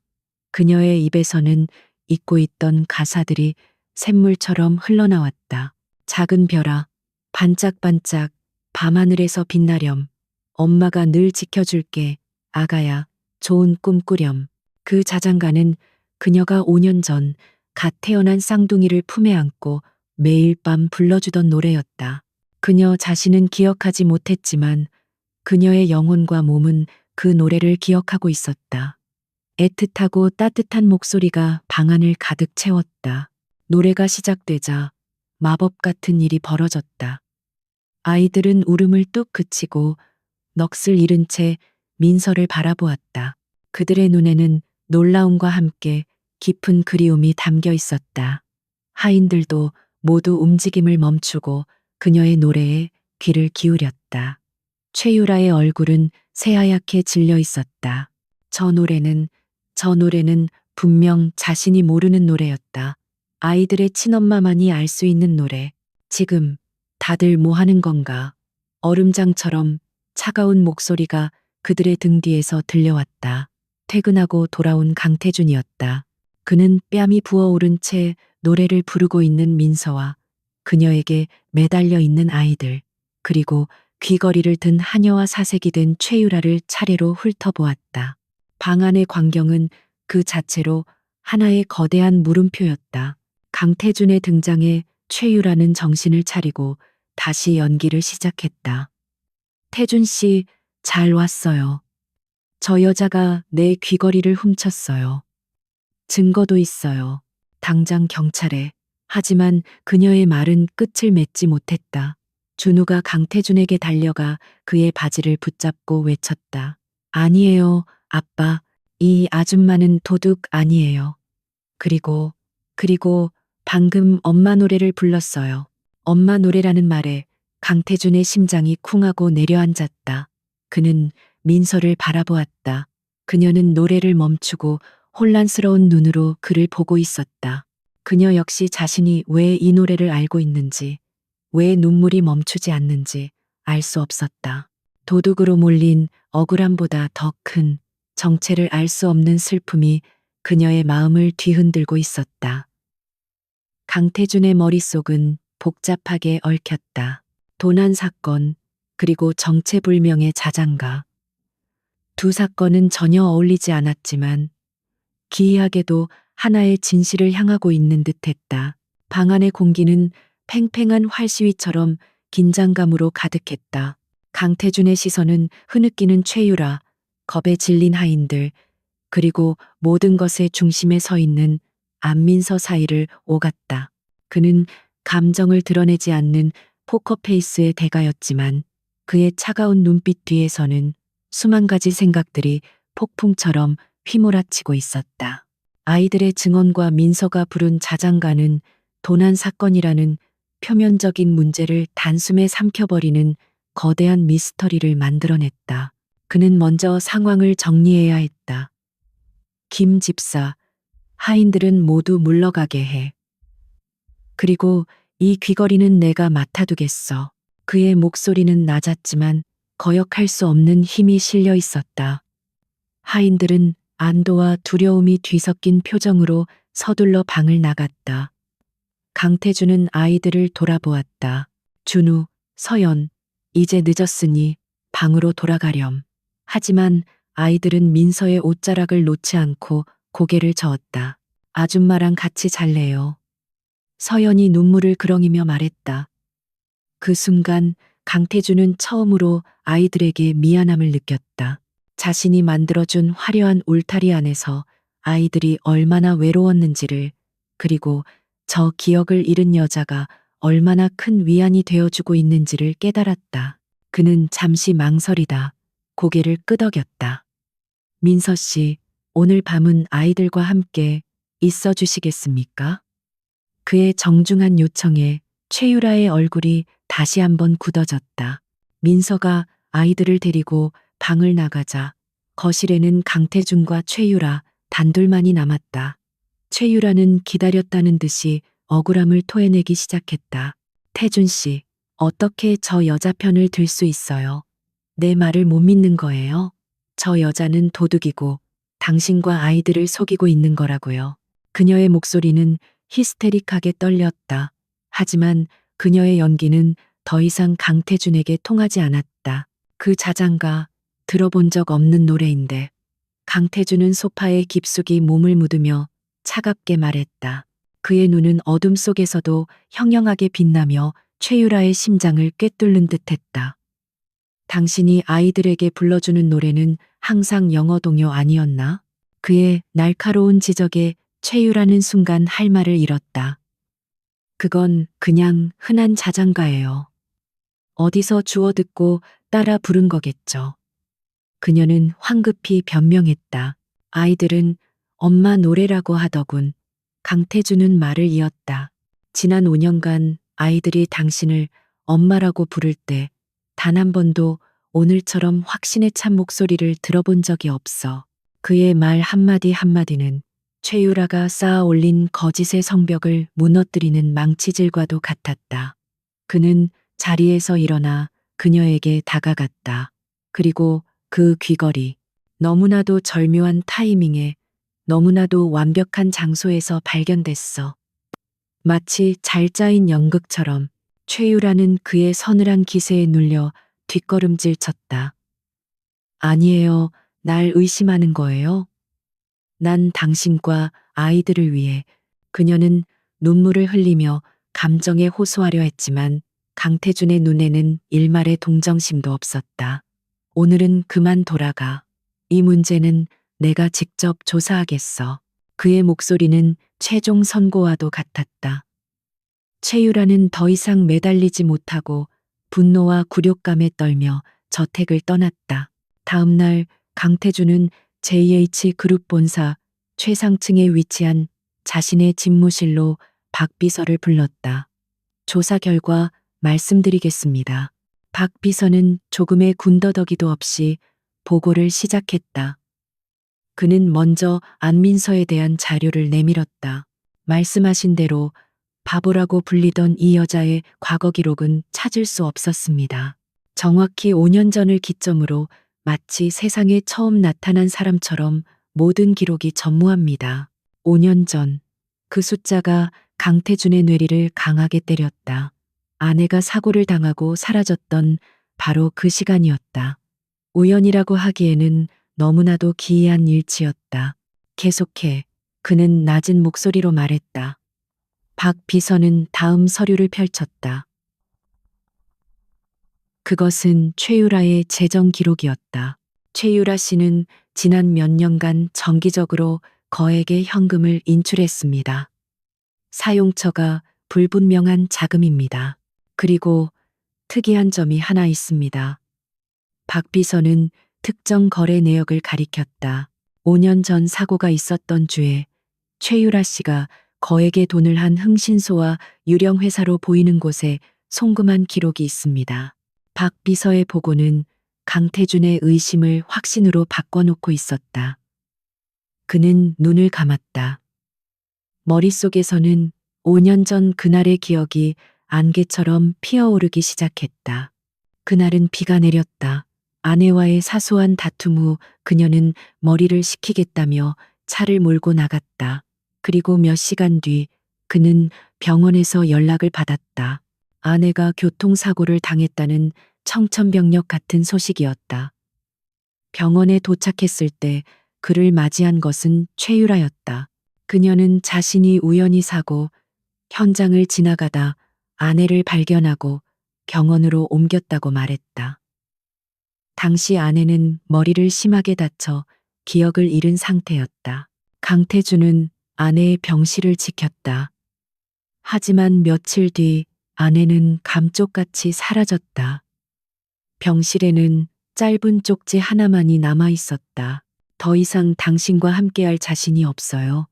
그녀의 입에서는 잊고 있던 가사들이 샘물처럼 흘러나왔다. 작은 별아, 반짝반짝 밤하늘에서 빛나렴. 엄마가 늘 지켜줄게. 아가야, 좋은 꿈 꾸렴. 그 자장가는 그녀가 5년 전 갓 태어난 쌍둥이를 품에 안고 매일 밤 불러주던 노래였다. 그녀 자신은 기억하지 못했지만 그녀의 영혼과 몸은 그 노래를 기억하고 있었다. 애틋하고 따뜻한 목소리가 방 안을 가득 채웠다. 노래가 시작되자 마법 같은 일이 벌어졌다. 아이들은 울음을 뚝 그치고 넋을 잃은 채 민서를 바라보았다. 그들의 눈에는 놀라움과 함께 깊은 그리움이 담겨 있었다. 하인들도 모두 움직임을 멈추고 그녀의 노래에 귀를 기울였다. 최유라의 얼굴은 새하얗게 질려 있었다. 저 노래는 분명 자신이 모르는 노래였다. 아이들의 친엄마만이 알 수 있는 노래. 지금 다들 뭐 하는 건가? 얼음장처럼 차가운 목소리가 그들의 등 뒤에서 들려왔다. 퇴근하고 돌아온 강태준이었다. 그는 뺨이 부어오른 채 노래를 부르고 있는 민서와 그녀에게 매달려 있는 아이들, 그리고 귀걸이를 든 하녀와 사색이 된 최유라를 차례로 훑어보았다. 방 안의 광경은 그 자체로 하나의 거대한 물음표였다. 강태준의 등장에 최유라는 정신을 차리고 다시 연기를 시작했다. 태준 씨, 잘 왔어요. 저 여자가 내 귀걸이를 훔쳤어요. 증거도 있어요. 당장 경찰에. 하지만 그녀의 말은 끝을 맺지 못했다. 준우가 강태준에게 달려가 그의 바지를 붙잡고 외쳤다. 아니에요, 아빠. 이 아줌마는 도둑 아니에요. 그리고 방금 엄마 노래를 불렀어요. 엄마 노래라는 말에 강태준의 심장이 쿵하고 내려앉았다. 그는 민서를 바라보았다. 그녀는 노래를 멈추고 혼란스러운 눈으로 그를 보고 있었다. 그녀 역시 자신이 왜 이 노래를 알고 있는지, 왜 눈물이 멈추지 않는지 알 수 없었다. 도둑으로 몰린 억울함보다 더 큰 정체를 알 수 없는 슬픔이 그녀의 마음을 뒤흔들고 있었다. 강태준의 머릿속은 복잡하게 얽혔다. 도난 사건, 그리고 정체불명의 자장가. 두 사건은 전혀 어울리지 않았지만 기이하게도 하나의 진실을 향하고 있는 듯했다. 방 안의 공기는 팽팽한 활시위처럼 긴장감으로 가득했다. 강태준의 시선은 흐느끼는 최유라, 겁에 질린 하인들, 그리고 모든 것의 중심에 서 있는 안민서 사이를 오갔다. 그는 감정을 드러내지 않는 포커페이스의 대가였지만 그의 차가운 눈빛 뒤에서는 수만 가지 생각들이 폭풍처럼 휘몰아치고 있었다. 아이들의 증언과 민서가 부른 자장가는 도난 사건이라는 표면적인 문제를 단숨에 삼켜버리는 거대한 미스터리를 만들어냈다. 그는 먼저 상황을 정리해야 했다. 김 집사, 하인들은 모두 물러가게 해. 그리고 이 귀걸이는 내가 맡아두겠어. 그의 목소리는 낮았지만 거역할 수 없는 힘이 실려 있었다. 하인들은 안도와 두려움이 뒤섞인 표정으로 서둘러 방을 나갔다. 강태준은 아이들을 돌아보았다. 준우, 서연, 이제 늦었으니 방으로 돌아가렴. 하지만 아이들은 민서의 옷자락을 놓지 않고 고개를 저었다. 아줌마랑 같이 잘래요. 서연이 눈물을 그렁이며 말했다. 그 순간 강태준은 처음으로 아이들에게 미안함을 느꼈다. 자신이 만들어준 화려한 울타리 안에서 아이들이 얼마나 외로웠는지를, 그리고 저 기억을 잃은 여자가 얼마나 큰 위안이 되어주고 있는지를 깨달았다. 그는 잠시 망설이다 고개를 끄덕였다. 민서 씨, 오늘 밤은 아이들과 함께 있어 주시겠습니까? 그의 정중한 요청에 최유라의 얼굴이 다시 한번 굳어졌다. 민서가 아이들을 데리고 방을 나가자 거실에는 강태준과 최유라 단둘만이 남았다. 최유라는 기다렸다는 듯이 억울함을 토해내기 시작했다. 태준 씨, 어떻게 저 여자 편을 들 수 있어요? 내 말을 못 믿는 거예요? 저 여자는 도둑이고 당신과 아이들을 속이고 있는 거라고요. 그녀의 목소리는 히스테릭하게 떨렸다. 하지만 그녀의 연기는 더 이상 강태준에게 통하지 않았다. 그 자장가, 들어본 적 없는 노래인데. 강태준은 소파에 깊숙이 몸을 묻으며 차갑게 말했다. 그의 눈은 어둠 속에서도 형형하게 빛나며 최유라의 심장을 꿰뚫는 듯했다. 당신이 아이들에게 불러주는 노래는 항상 영어 동요 아니었나? 그의 날카로운 지적에 최유라는 순간 할 말을 잃었다. 그건 그냥 흔한 자장가예요. 어디서 주워 듣고 따라 부른 거겠죠. 그녀는 황급히 변명했다. 아이들은 엄마 노래라고 하더군. 강태준은 말을 이었다. 지난 5년간 아이들이 당신을 엄마라고 부를 때 단 한 번도 오늘처럼 확신에 찬 목소리를 들어본 적이 없어. 그의 말 한마디 한마디는 최유라가 쌓아 올린 거짓의 성벽을 무너뜨리는 망치질과도 같았다. 그는 자리에서 일어나 그녀에게 다가갔다. 그리고 그 귀걸이, 너무나도 절묘한 타이밍에 너무나도 완벽한 장소에서 발견됐어. 마치 잘 짜인 연극처럼 최유라는 그의 서늘한 기세에 눌려 뒷걸음질 쳤다. 아니에요. 날 의심하는 거예요? 난 당신과 아이들을 위해. 그녀는 눈물을 흘리며 감정에 호소하려 했지만 강태준의 눈에는 일말의 동정심도 없었다. 오늘은 그만 돌아가. 이 문제는 내가 직접 조사하겠어. 그의 목소리는 최종 선고와도 같았다. 최유라는 더 이상 매달리지 못하고 분노와 굴욕감에 떨며 저택을 떠났다. 다음 날 강태준은 JH그룹 본사 최상층에 위치한 자신의 집무실로 박 비서를 불렀다. 조사 결과 말씀드리겠습니다. 박 비서는 조금의 군더더기도 없이 보고를 시작했다. 그는 먼저 안민서에 대한 자료를 내밀었다. 말씀하신 대로 바보라고 불리던 이 여자의 과거 기록은 찾을 수 없었습니다. 정확히 5년 전을 기점으로 마치 세상에 처음 나타난 사람처럼 모든 기록이 전무합니다. 5년 전, 그 숫자가 강태준의 뇌리를 강하게 때렸다. 아내가 사고를 당하고 사라졌던 바로 그 시간이었다. 우연이라고 하기에는 너무나도 기이한 일치였다. 계속해 그는 낮은 목소리로 말했다. 박 비서는 다음 서류를 펼쳤다. 그것은 최유라의 재정 기록이었다. 최유라 씨는 지난 몇 년간 정기적으로 거액의 현금을 인출했습니다. 사용처가 불분명한 자금입니다. 그리고 특이한 점이 하나 있습니다. 박 비서는 특정 거래 내역을 가리켰다. 5년 전 사고가 있었던 주에 최유라 씨가 거액의 돈을 한 흥신소와 유령 회사로 보이는 곳에 송금한 기록이 있습니다. 박 비서의 보고는 강태준의 의심을 확신으로 바꿔놓고 있었다. 그는 눈을 감았다. 머릿속에서는 5년 전 그날의 기억이 안개처럼 피어오르기 시작했다. 그날은 비가 내렸다. 아내와의 사소한 다툼 후 그녀는 머리를 식히겠다며 차를 몰고 나갔다. 그리고 몇 시간 뒤 그는 병원에서 연락을 받았다. 아내가 교통사고를 당했다는 청천벽력 같은 소식이었다. 병원에 도착했을 때 그를 맞이한 것은 최유라였다. 그녀는 자신이 우연히 사고 현장을 지나가다 아내를 발견하고 병원으로 옮겼다고 말했다. 당시 아내는 머리를 심하게 다쳐 기억을 잃은 상태였다. 강태준은 아내의 병실을 지켰다. 하지만 며칠 뒤 아내는 감쪽같이 사라졌다. 병실에는 짧은 쪽지 하나만이 남아 있었다. 더 이상 당신과 함께할 자신이 없어요.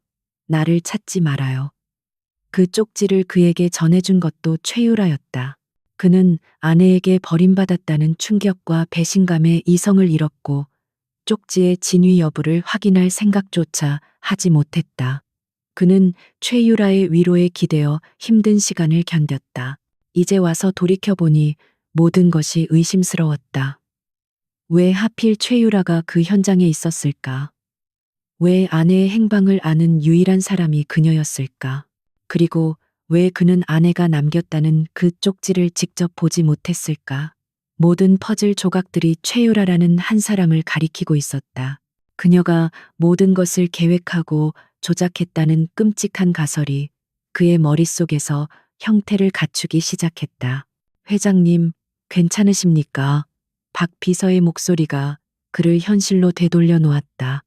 나를 찾지 말아요. 그 쪽지를 그에게 전해준 것도 최유라였다. 그는 아내에게 버림받았다는 충격과 배신감에 이성을 잃었고 쪽지의 진위 여부를 확인할 생각조차 하지 못했다. 그는 최유라의 위로에 기대어 힘든 시간을 견뎠다. 이제 와서 돌이켜보니 모든 것이 의심스러웠다. 왜 하필 최유라가 그 현장에 있었을까? 왜 아내의 행방을 아는 유일한 사람이 그녀였을까? 그리고 왜 그는 아내가 남겼다는 그 쪽지를 직접 보지 못했을까? 모든 퍼즐 조각들이 최유라라는 한 사람을 가리키고 있었다. 그녀가 모든 것을 계획하고 조작했다는 끔찍한 가설이 그의 머릿속에서 형태를 갖추기 시작했다. 회장님, 괜찮으십니까? 박 비서의 목소리가 그를 현실로 되돌려 놓았다.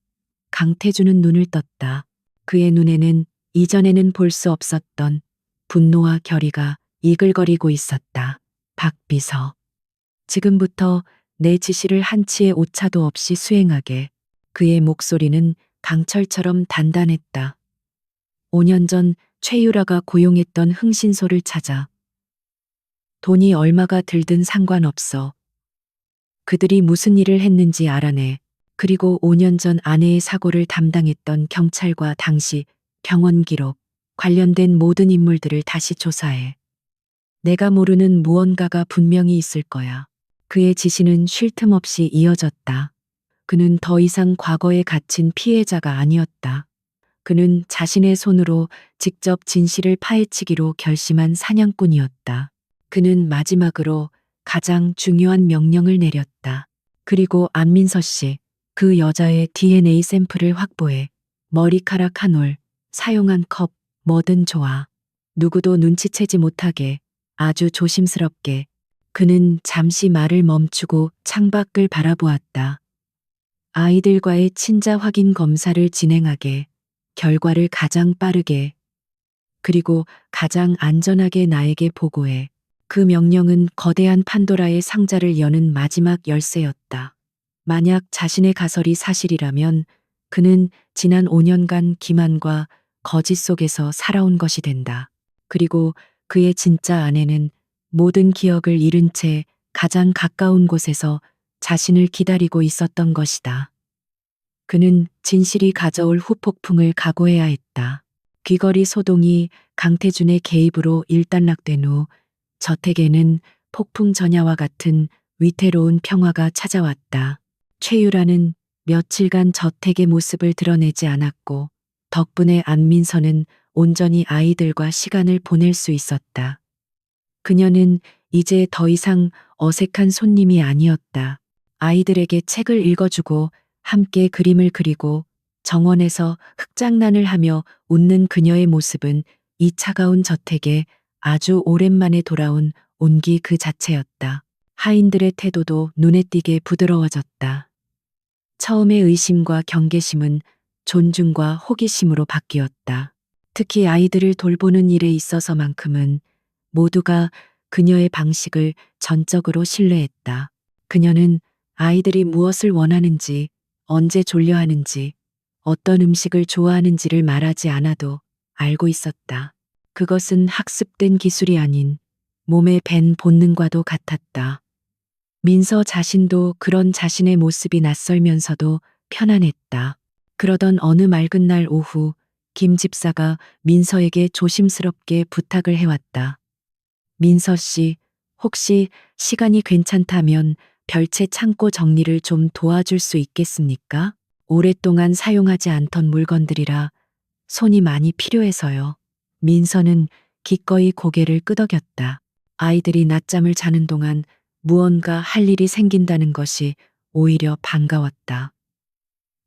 강태준은 눈을 떴다. 그의 눈에는 이전에는 볼 수 없었던 분노와 결의가 이글거리고 있었다. 박 비서. 지금부터 내 지시를 한치의 오차도 없이 수행하게. 그의 목소리는 강철처럼 단단했다. 5년 전 최유라가 고용했던 흥신소를 찾아. 돈이 얼마가 들든 상관없어. 그들이 무슨 일을 했는지 알아내. 그리고 5년 전 아내의 사고를 담당했던 경찰과 당시 병원 기록, 관련된 모든 인물들을 다시 조사해. 내가 모르는 무언가가 분명히 있을 거야. 그의 지시는 쉴 틈 없이 이어졌다. 그는 더 이상 과거에 갇힌 피해자가 아니었다. 그는 자신의 손으로 직접 진실을 파헤치기로 결심한 사냥꾼이었다. 그는 마지막으로 가장 중요한 명령을 내렸다. 그리고 안민서 씨, 그 여자의 DNA 샘플을 확보해. 머리카락 한 올, 사용한 컵, 뭐든 좋아. 누구도 눈치채지 못하게 아주 조심스럽게. 그는 잠시 말을 멈추고 창밖을 바라보았다. 아이들과의 친자 확인 검사를 진행하게, 결과를 가장 빠르게, 그리고 가장 안전하게 나에게 보고해. 그 명령은 거대한 판도라의 상자를 여는 마지막 열쇠였다. 만약 자신의 가설이 사실이라면 그는 지난 5년간 기만과 거짓 속에서 살아온 것이 된다. 그리고 그의 진짜 아내는 모든 기억을 잃은 채 가장 가까운 곳에서 자신을 기다리고 있었던 것이다. 그는 진실이 가져올 후폭풍을 각오해야 했다. 귀걸이 소동이 강태준의 개입으로 일단락된 후 저택에는 폭풍 전야와 같은 위태로운 평화가 찾아왔다. 최유라는 며칠간 저택의 모습을 드러내지 않았고 덕분에 안민서는 온전히 아이들과 시간을 보낼 수 있었다. 그녀는 이제 더 이상 어색한 손님이 아니었다. 아이들에게 책을 읽어주고 함께 그림을 그리고 정원에서 흙장난을 하며 웃는 그녀의 모습은 이 차가운 저택에 아주 오랜만에 돌아온 온기 그 자체였다. 하인들의 태도도 눈에 띄게 부드러워졌다. 처음의 의심과 경계심은 존중과 호기심으로 바뀌었다. 특히 아이들을 돌보는 일에 있어서만큼은 모두가 그녀의 방식을 전적으로 신뢰했다. 그녀는 아이들이 무엇을 원하는지, 언제 졸려하는지, 어떤 음식을 좋아하는지를 말하지 않아도 알고 있었다. 그것은 학습된 기술이 아닌 몸에 밴 본능과도 같았다. 민서 자신도 그런 자신의 모습이 낯설면서도 편안했다. 그러던 어느 맑은 날 오후 김 집사가 민서에게 조심스럽게 부탁을 해왔다. 민서 씨, 혹시 시간이 괜찮다면 별채 창고 정리를 좀 도와줄 수 있겠습니까? 오랫동안 사용하지 않던 물건들이라 손이 많이 필요해서요. 민서는 기꺼이 고개를 끄덕였다. 아이들이 낮잠을 자는 동안 무언가 할 일이 생긴다는 것이 오히려 반가웠다.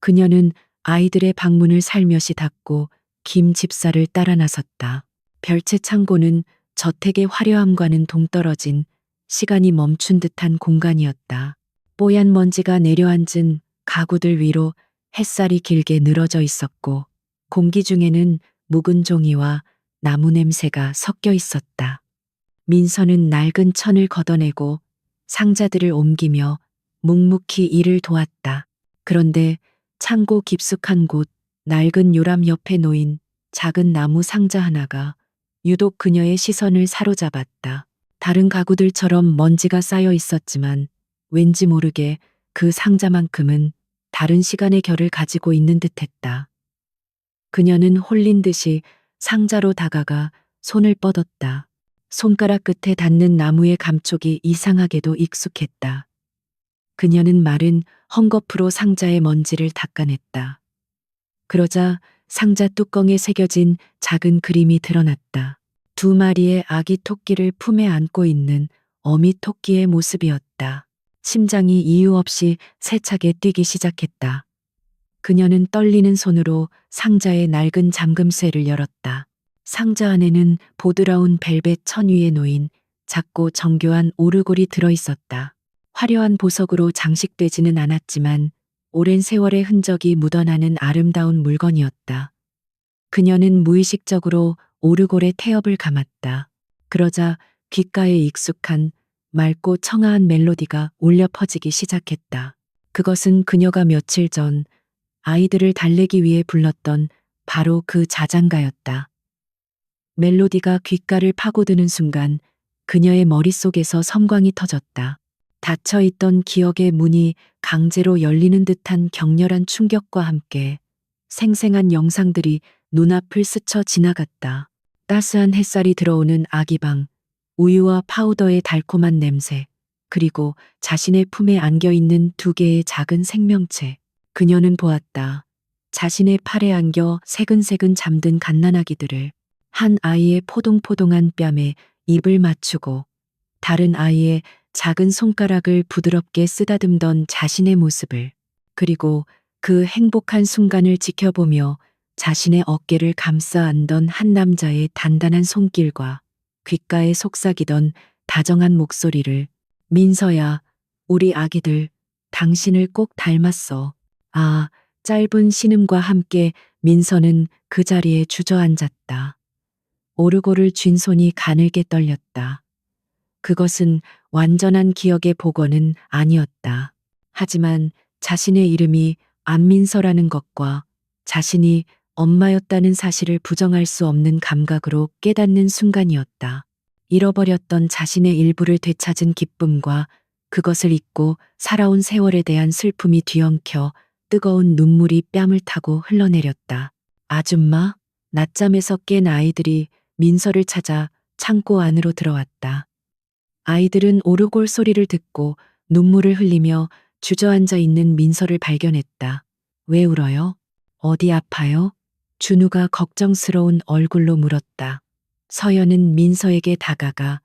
그녀는 아이들의 방문을 살며시 닫고 김 집사를 따라 나섰다. 별채 창고는 저택의 화려함과는 동떨어진 시간이 멈춘 듯한 공간이었다. 뽀얀 먼지가 내려앉은 가구들 위로 햇살이 길게 늘어져 있었고 공기 중에는 묵은 종이와 나무 냄새가 섞여 있었다. 민서는 낡은 천을 걷어내고 상자들을 옮기며 묵묵히 일을 도왔다. 그런데 창고 깊숙한 곳 낡은 요람 옆에 놓인 작은 나무 상자 하나가 유독 그녀의 시선을 사로잡았다. 다른 가구들처럼 먼지가 쌓여 있었지만 왠지 모르게 그 상자만큼은 다른 시간의 결을 가지고 있는 듯했다. 그녀는 홀린 듯이 상자로 다가가 손을 뻗었다. 손가락 끝에 닿는 나무의 감촉이 이상하게도 익숙했다. 그녀는 마른 헝겊으로 상자의 먼지를 닦아냈다. 그러자 상자 뚜껑에 새겨진 작은 그림이 드러났다. 두 마리의 아기 토끼를 품에 안고 있는 어미 토끼의 모습이었다. 심장이 이유 없이 세차게 뛰기 시작했다. 그녀는 떨리는 손으로 상자의 낡은 잠금쇠를 열었다. 상자 안에는 보드라운 벨벳 천 위에 놓인 작고 정교한 오르골이 들어 있었다. 화려한 보석으로 장식되지는 않았지만 오랜 세월의 흔적이 묻어나는 아름다운 물건이었다. 그녀는 무의식적으로 오르골에 태엽을 감았다. 그러자 귓가에 익숙한 맑고 청아한 멜로디가 울려 퍼지기 시작했다. 그것은 그녀가 며칠 전 아이들을 달래기 위해 불렀던 바로 그 자장가였다. 멜로디가 귓가를 파고드는 순간 그녀의 머릿속에서 섬광이 터졌다. 닫혀있던 기억의 문이 강제로 열리는 듯한 격렬한 충격과 함께 생생한 영상들이 눈앞을 스쳐 지나갔다. 따스한 햇살이 들어오는 아기방, 우유와 파우더의 달콤한 냄새, 그리고 자신의 품에 안겨있는 두 개의 작은 생명체. 그녀는 보았다. 자신의 팔에 안겨 새근새근 잠든 갓난아기들을, 한 아이의 포동포동한 뺨에 입을 맞추고 다른 아이의 작은 손가락을 부드럽게 쓰다듬던 자신의 모습을, 그리고 그 행복한 순간을 지켜보며 자신의 어깨를 감싸 안던 한 남자의 단단한 손길과 귓가에 속삭이던 다정한 목소리를 민서야, 우리 아기들, 당신을 꼭 닮았어. 아, 짧은 신음과 함께 민서는 그 자리에 주저앉았다. 오르골을 쥔 손이 가늘게 떨렸다. 그것은 완전한 기억의 복원은 아니었다. 하지만 자신의 이름이 안민서라는 것과 자신이 엄마였다는 사실을 부정할 수 없는 감각으로 깨닫는 순간이었다. 잃어버렸던 자신의 일부를 되찾은 기쁨과 그것을 잊고 살아온 세월에 대한 슬픔이 뒤엉켜 뜨거운 눈물이 뺨을 타고 흘러내렸다. 아줌마, 낮잠에서 깬 아이들이 민서를 찾아 창고 안으로 들어왔다. 아이들은 오르골 소리를 듣고 눈물을 흘리며 주저앉아 있는 민서를 발견했다. 왜 울어요? 어디 아파요? 준우가 걱정스러운 얼굴로 물었다. 서연은 민서에게 다가가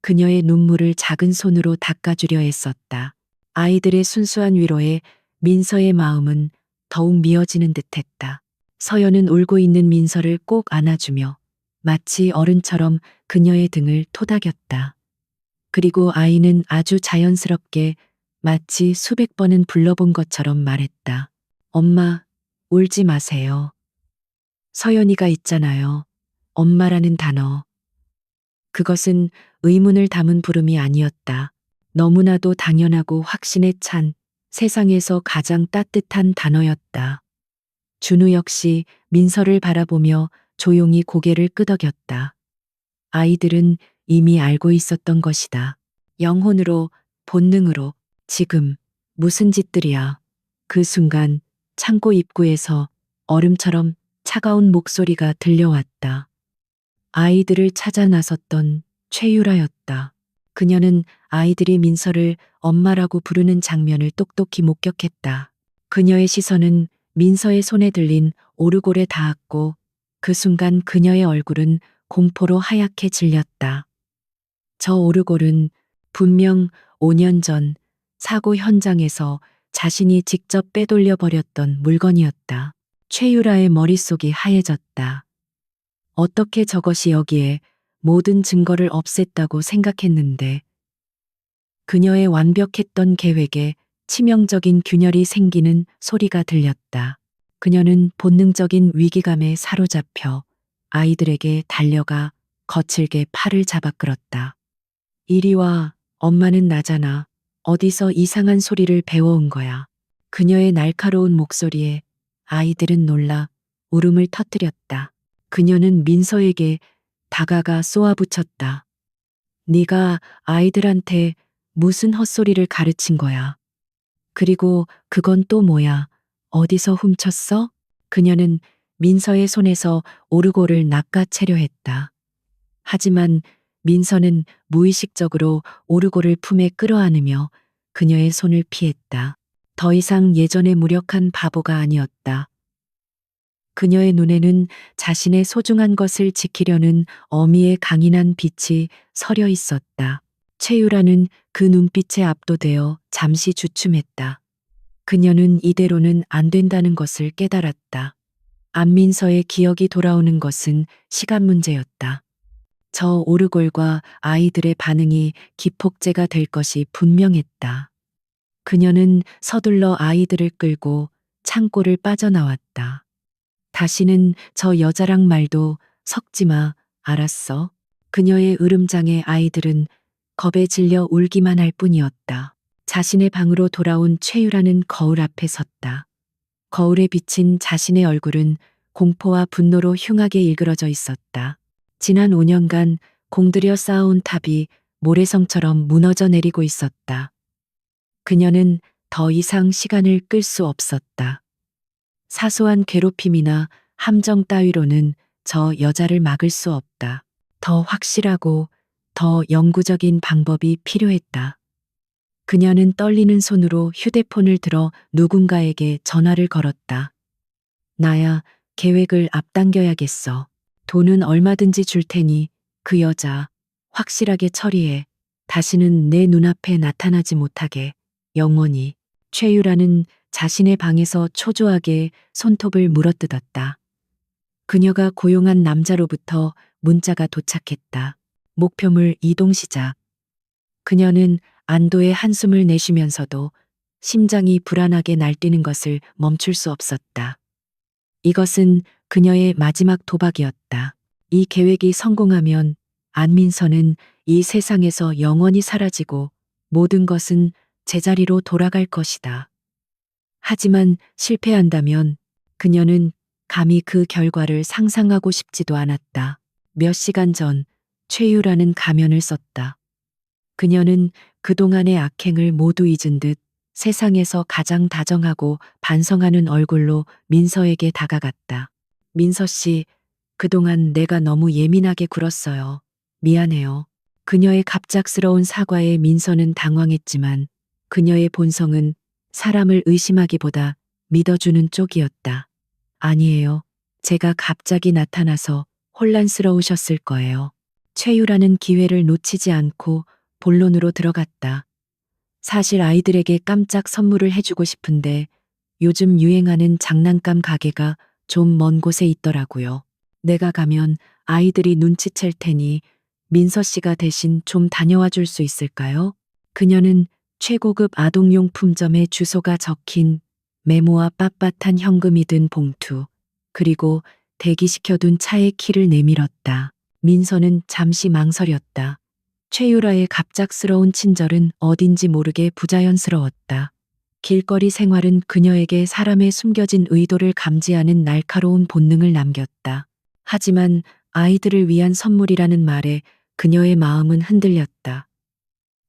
그녀의 눈물을 작은 손으로 닦아주려 애썼다. 아이들의 순수한 위로에 민서의 마음은 더욱 미어지는 듯했다. 서연은 울고 있는 민서를 꼭 안아주며 마치 어른처럼 그녀의 등을 토닥였다. 그리고 아이는 아주 자연스럽게 마치 수백 번은 불러본 것처럼 말했다. 엄마, 울지 마세요. 서연이가 있잖아요. 엄마라는 단어. 그것은 의문을 담은 부름이 아니었다. 너무나도 당연하고 확신에 찬 세상에서 가장 따뜻한 단어였다. 준우 역시 민서를 바라보며 조용히 고개를 끄덕였다. 아이들은 이미 알고 있었던 것이다. 영혼으로, 본능으로, 지금, 무슨 짓들이야. 그 순간 창고 입구에서 얼음처럼 차가운 목소리가 들려왔다. 아이들을 찾아 나섰던 최유라였다. 그녀는 아이들이 민서를 엄마라고 부르는 장면을 똑똑히 목격했다. 그녀의 시선은 민서의 손에 들린 오르골에 닿았고 그 순간 그녀의 얼굴은 공포로 하얗게 질렸다. 저 오르골은 분명 5년 전 사고 현장에서 자신이 직접 빼돌려 버렸던 물건이었다. 최유라의 머릿속이 하얘졌다. 어떻게 저것이 여기에 모든 증거를 없앴다고 생각했는데 그녀의 완벽했던 계획에 치명적인 균열이 생기는 소리가 들렸다. 그녀는 본능적인 위기감에 사로잡혀 아이들에게 달려가 거칠게 팔을 잡아 끌었다. 이리 와, 엄마는 나잖아. 어디서 이상한 소리를 배워온 거야. 그녀의 날카로운 목소리에 아이들은 놀라 울음을 터뜨렸다. 그녀는 민서에게 다가가 쏘아붙였다. 네가 아이들한테 무슨 헛소리를 가르친 거야. 그리고 그건 또 뭐야? 어디서 훔쳤어? 그녀는 민서의 손에서 오르골을 낚아채려 했다. 하지만 민서는 무의식적으로 오르골을 품에 끌어안으며 그녀의 손을 피했다. 더 이상 예전의 무력한 바보가 아니었다. 그녀의 눈에는 자신의 소중한 것을 지키려는 어미의 강인한 빛이 서려 있었다. 최유라는 그 눈빛에 압도되어 잠시 주춤했다. 그녀는 이대로는 안 된다는 것을 깨달았다. 안민서의 기억이 돌아오는 것은 시간 문제였다. 저 오르골과 아이들의 반응이 기폭제가 될 것이 분명했다. 그녀는 서둘러 아이들을 끌고 창고를 빠져나왔다. 다시는 저 여자랑 말도 섞지 마, 알았어? 그녀의 으름장에 아이들은 겁에 질려 울기만 할 뿐이었다. 자신의 방으로 돌아온 최유라는 거울 앞에 섰다. 거울에 비친 자신의 얼굴은 공포와 분노로 흉하게 일그러져 있었다. 지난 5년간 공들여 쌓아온 탑이 모래성처럼 무너져 내리고 있었다. 그녀는 더 이상 시간을 끌 수 없었다. 사소한 괴롭힘이나 함정 따위로는 저 여자를 막을 수 없다. 더 확실하고 더 영구적인 방법이 필요했다. 그녀는 떨리는 손으로 휴대폰을 들어 누군가에게 전화를 걸었다. 나야, 계획을 앞당겨야겠어. 돈은 얼마든지 줄 테니 그 여자 확실하게 처리해. 다시는 내 눈앞에 나타나지 못하게. 영원히. 최유라는 자신의 방에서 초조하게 손톱을 물어뜯었다. 그녀가 고용한 남자로부터 문자가 도착했다. 목표물 이동 시작. 그녀는 안도의 한숨을 내쉬면서도 심장이 불안하게 날뛰는 것을 멈출 수 없었다. 이것은 그녀의 마지막 도박이었다. 이 계획이 성공하면 안민서는 이 세상에서 영원히 사라지고 모든 것은 제자리로 돌아갈 것이다. 하지만 실패한다면 그녀는 감히 그 결과를 상상하고 싶지도 않았다. 몇 시간 전 최유라는 가면을 썼다. 그녀는 그동안의 악행을 모두 잊은 듯 세상에서 가장 다정하고 반성하는 얼굴로 민서에게 다가갔다. 민서 씨, 그동안 내가 너무 예민하게 굴었어요. 미안해요. 그녀의 갑작스러운 사과에 민서는 당황했지만 그녀의 본성은 사람을 의심하기보다 믿어주는 쪽이었다. 아니에요. 제가 갑자기 나타나서 혼란스러우셨을 거예요. 최유라는 기회를 놓치지 않고 본론으로 들어갔다. 사실 아이들에게 깜짝 선물을 해주고 싶은데 요즘 유행하는 장난감 가게가 좀 먼 곳에 있더라고요. 내가 가면 아이들이 눈치챌 테니 민서 씨가 대신 좀 다녀와 줄 수 있을까요? 그녀는 최고급 아동용품점의 주소가 적힌 메모와 빳빳한 현금이 든 봉투, 그리고 대기시켜둔 차의 키를 내밀었다. 민서는 잠시 망설였다. 최유라의 갑작스러운 친절은 어딘지 모르게 부자연스러웠다. 길거리 생활은 그녀에게 사람의 숨겨진 의도를 감지하는 날카로운 본능을 남겼다. 하지만 아이들을 위한 선물이라는 말에 그녀의 마음은 흔들렸다.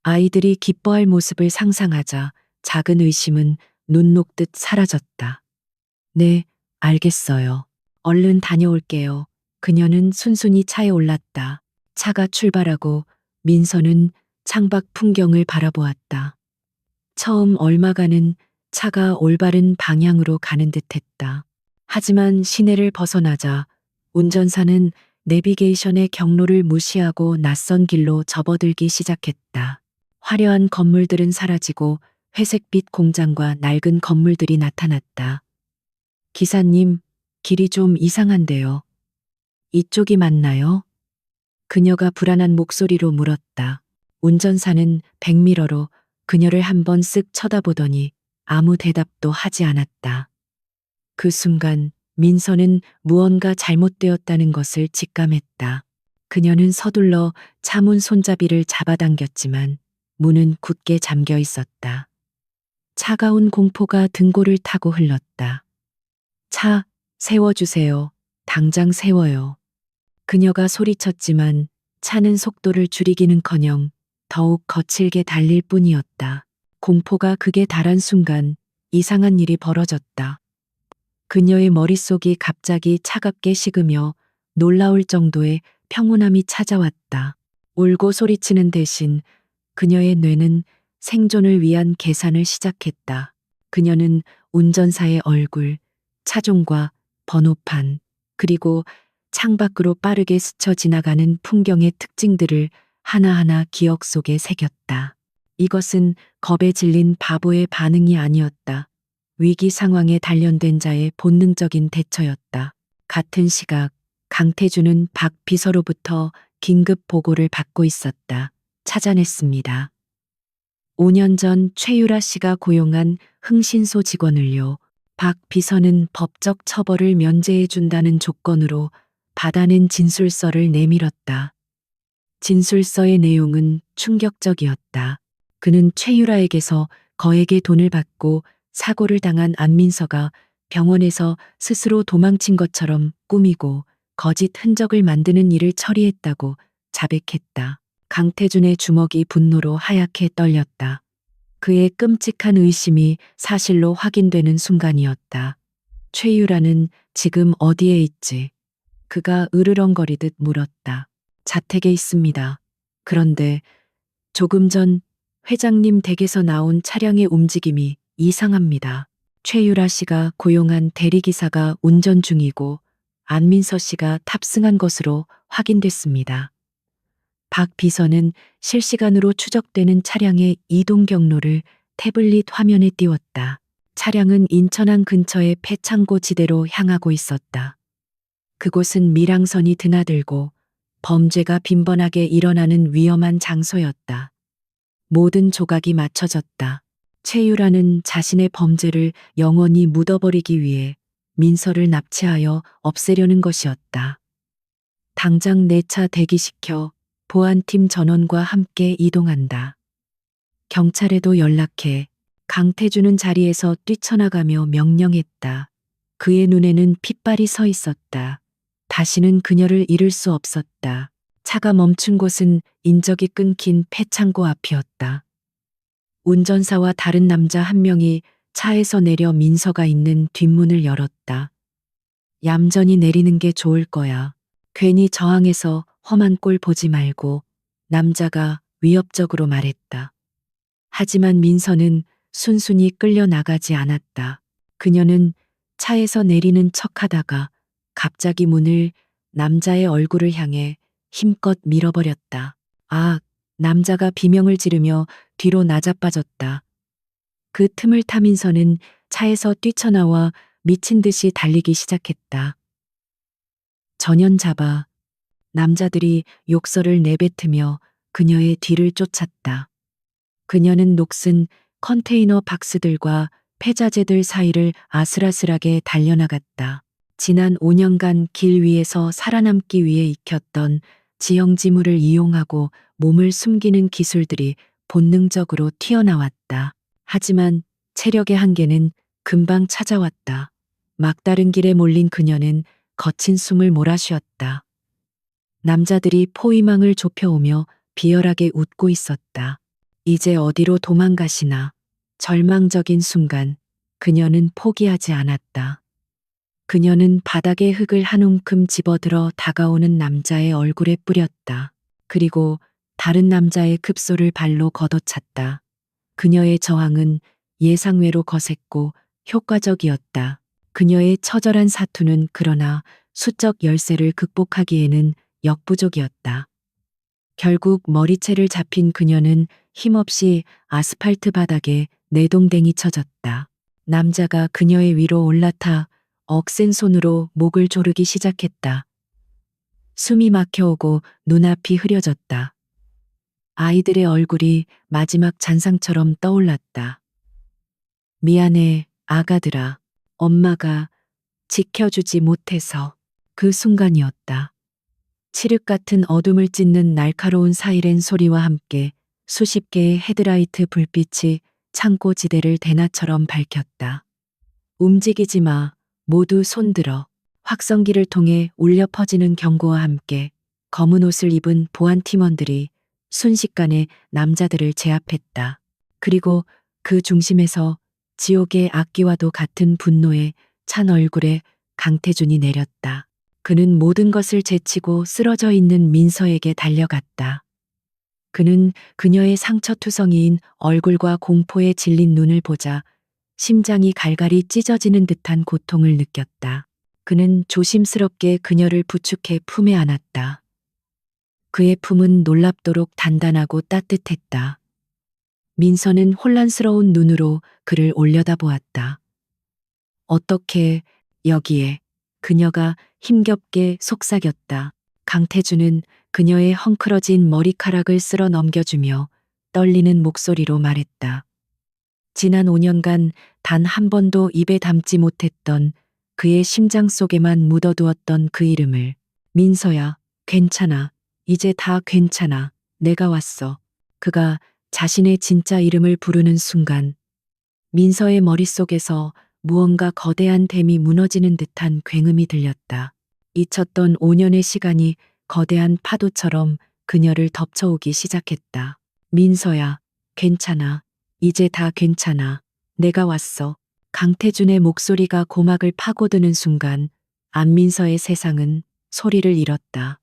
아이들이 기뻐할 모습을 상상하자 작은 의심은 눈 녹듯 사라졌다. 네, 알겠어요. 얼른 다녀올게요. 그녀는 순순히 차에 올랐다. 차가 출발하고 민서는 창밖 풍경을 바라보았다. 처음 얼마가는 차가 올바른 방향으로 가는 듯했다. 하지만 시내를 벗어나자 운전사는 내비게이션의 경로를 무시하고 낯선 길로 접어들기 시작했다. 화려한 건물들은 사라지고 회색빛 공장과 낡은 건물들이 나타났다. 기사님, 길이 좀 이상한데요. 이쪽이 맞나요? 그녀가 불안한 목소리로 물었다. 운전사는 백미러로 그녀를 한번 쓱 쳐다보더니 아무 대답도 하지 않았다. 그 순간 민서는 무언가 잘못되었다는 것을 직감했다. 그녀는 서둘러 차문 손잡이를 잡아당겼지만 문은 굳게 잠겨 있었다. 차가운 공포가 등골을 타고 흘렀다. 차, 세워주세요. 당장 세워요. 그녀가 소리쳤지만 차는 속도를 줄이기는커녕 더욱 거칠게 달릴 뿐이었다. 공포가 극에 달한 순간 이상한 일이 벌어졌다. 그녀의 머릿속이 갑자기 차갑게 식으며 놀라울 정도의 평온함이 찾아왔다. 울고 소리치는 대신 그녀의 뇌는 생존을 위한 계산을 시작했다. 그녀는 운전사의 얼굴, 차종과 번호판, 그리고 창밖으로 빠르게 스쳐 지나가는 풍경의 특징들을 하나하나 기억 속에 새겼다. 이것은 겁에 질린 바보의 반응이 아니었다. 위기 상황에 단련된 자의 본능적인 대처였다. 같은 시각 강태주는 박 비서로부터 긴급 보고를 받고 있었다. 찾아냈습니다. 5년 전 최유라 씨가 고용한 흥신소 직원을요. 박 비서는 법적 처벌을 면제해 준다는 조건으로 받아낸 진술서를 내밀었다. 진술서의 내용은 충격적이었다. 그는 최유라에게서 거액의 돈을 받고 사고를 당한 안민서가 병원에서 스스로 도망친 것처럼 꾸미고 거짓 흔적을 만드는 일을 처리했다고 자백했다. 강태준의 주먹이 분노로 하얗게 떨렸다. 그의 끔찍한 의심이 사실로 확인되는 순간이었다. 최유라는 지금 어디에 있지? 그가 으르렁거리듯 물었다. 자택에 있습니다. 그런데 조금 전 회장님 댁에서 나온 차량의 움직임이 이상합니다. 최유라 씨가 고용한 대리기사가 운전 중이고 안민서 씨가 탑승한 것으로 확인됐습니다. 박 비서는 실시간으로 추적되는 차량의 이동 경로를 태블릿 화면에 띄웠다. 차량은 인천항 근처의 폐창고 지대로 향하고 있었다. 그곳은 밀항선이 드나들고 범죄가 빈번하게 일어나는 위험한 장소였다. 모든 조각이 맞춰졌다. 최유라는 자신의 범죄를 영원히 묻어버리기 위해 민서를 납치하여 없애려는 것이었다. 당장 내 차 대기시켜 보안팀 전원과 함께 이동한다. 경찰에도 연락해 강태준은 자리에서 뛰쳐나가며 명령했다. 그의 눈에는 핏발이 서 있었다. 다시는 그녀를 잃을 수 없었다. 차가 멈춘 곳은 인적이 끊긴 폐창고 앞이었다. 운전사와 다른 남자 한 명이 차에서 내려 민서가 있는 뒷문을 열었다. 얌전히 내리는 게 좋을 거야. 괜히 저항해서 험한 꼴 보지 말고, 남자가 위협적으로 말했다. 하지만 민서는 순순히 끌려 나가지 않았다. 그녀는 차에서 내리는 척 하다가 갑자기 문을 남자의 얼굴을 향해 힘껏 밀어버렸다. 아, 남자가 비명을 지르며 뒤로 나자빠졌다. 그 틈을 타 민서는 차에서 뛰쳐나와 미친 듯이 달리기 시작했다. 전연잡아 남자들이 욕설을 내뱉으며 그녀의 뒤를 쫓았다. 그녀는 녹슨 컨테이너 박스들과 폐자재들 사이를 아슬아슬하게 달려나갔다. 지난 5년간 길 위에서 살아남기 위해 익혔던 지형지물을 이용하고 몸을 숨기는 기술들이 본능적으로 튀어나왔다. 하지만 체력의 한계는 금방 찾아왔다. 막다른 길에 몰린 그녀는 거친 숨을 몰아쉬었다. 남자들이 포위망을 좁혀오며 비열하게 웃고 있었다. 이제 어디로 도망가시나. 절망적인 순간 그녀는 포기하지 않았다. 그녀는 바닥에 흙을 한 움큼 집어들어 다가오는 남자의 얼굴에 뿌렸다. 그리고 다른 남자의 급소를 발로 걷어찼다. 그녀의 저항은 예상외로 거셌고 효과적이었다. 그녀의 처절한 사투는 그러나 수적 열세를 극복하기에는 역부족이었다. 결국 머리채를 잡힌 그녀는 힘없이 아스팔트 바닥에 내동댕이 쳐졌다. 남자가 그녀의 위로 올라타 억센 손으로 목을 조르기 시작했다. 숨이 막혀오고 눈앞이 흐려졌다. 아이들의 얼굴이 마지막 잔상처럼 떠올랐다. 미안해, 아가들아. 엄마가 지켜주지 못해서. 그 순간이었다. 칠흑 같은 어둠을 찢는 날카로운 사이렌 소리와 함께 수십 개의 헤드라이트 불빛이 창고 지대를 대낮처럼 밝혔다. 움직이지 마. 모두 손들어. 확성기를 통해 울려 퍼지는 경고와 함께 검은 옷을 입은 보안 팀원들이 순식간에 남자들을 제압했다. 그리고 그 중심에서 지옥의 악기와도 같은 분노에 찬 얼굴에 강태준이 내렸다. 그는 모든 것을 제치고 쓰러져 있는 민서에게 달려갔다. 그는 그녀의 상처투성이인 얼굴과 공포에 질린 눈을 보자 심장이 갈갈이 찢어지는 듯한 고통을 느꼈다. 그는 조심스럽게 그녀를 부축해 품에 안았다. 그의 품은 놀랍도록 단단하고 따뜻했다. 민서는 혼란스러운 눈으로 그를 올려다보았다. 어떻게 여기에? 그녀가 힘겹게 속삭였다. 강태준은 그녀의 헝클어진 머리카락을 쓸어 넘겨주며 떨리는 목소리로 말했다. 지난 5년간 단 한 번도 입에 담지 못했던 그의 심장 속에만 묻어두었던 그 이름을. 민서야, 괜찮아. 이제 다 괜찮아. 내가 왔어. 그가 자신의 진짜 이름을 부르는 순간 민서의 머릿속에서 무언가 거대한 댐이 무너지는 듯한 굉음이 들렸다. 잊혔던 5년의 시간이 거대한 파도처럼 그녀를 덮쳐오기 시작했다. 민서야, 괜찮아. 이제 다 괜찮아. 내가 왔어. 강태준의 목소리가 고막을 파고드는 순간 안민서의 세상은 소리를 잃었다.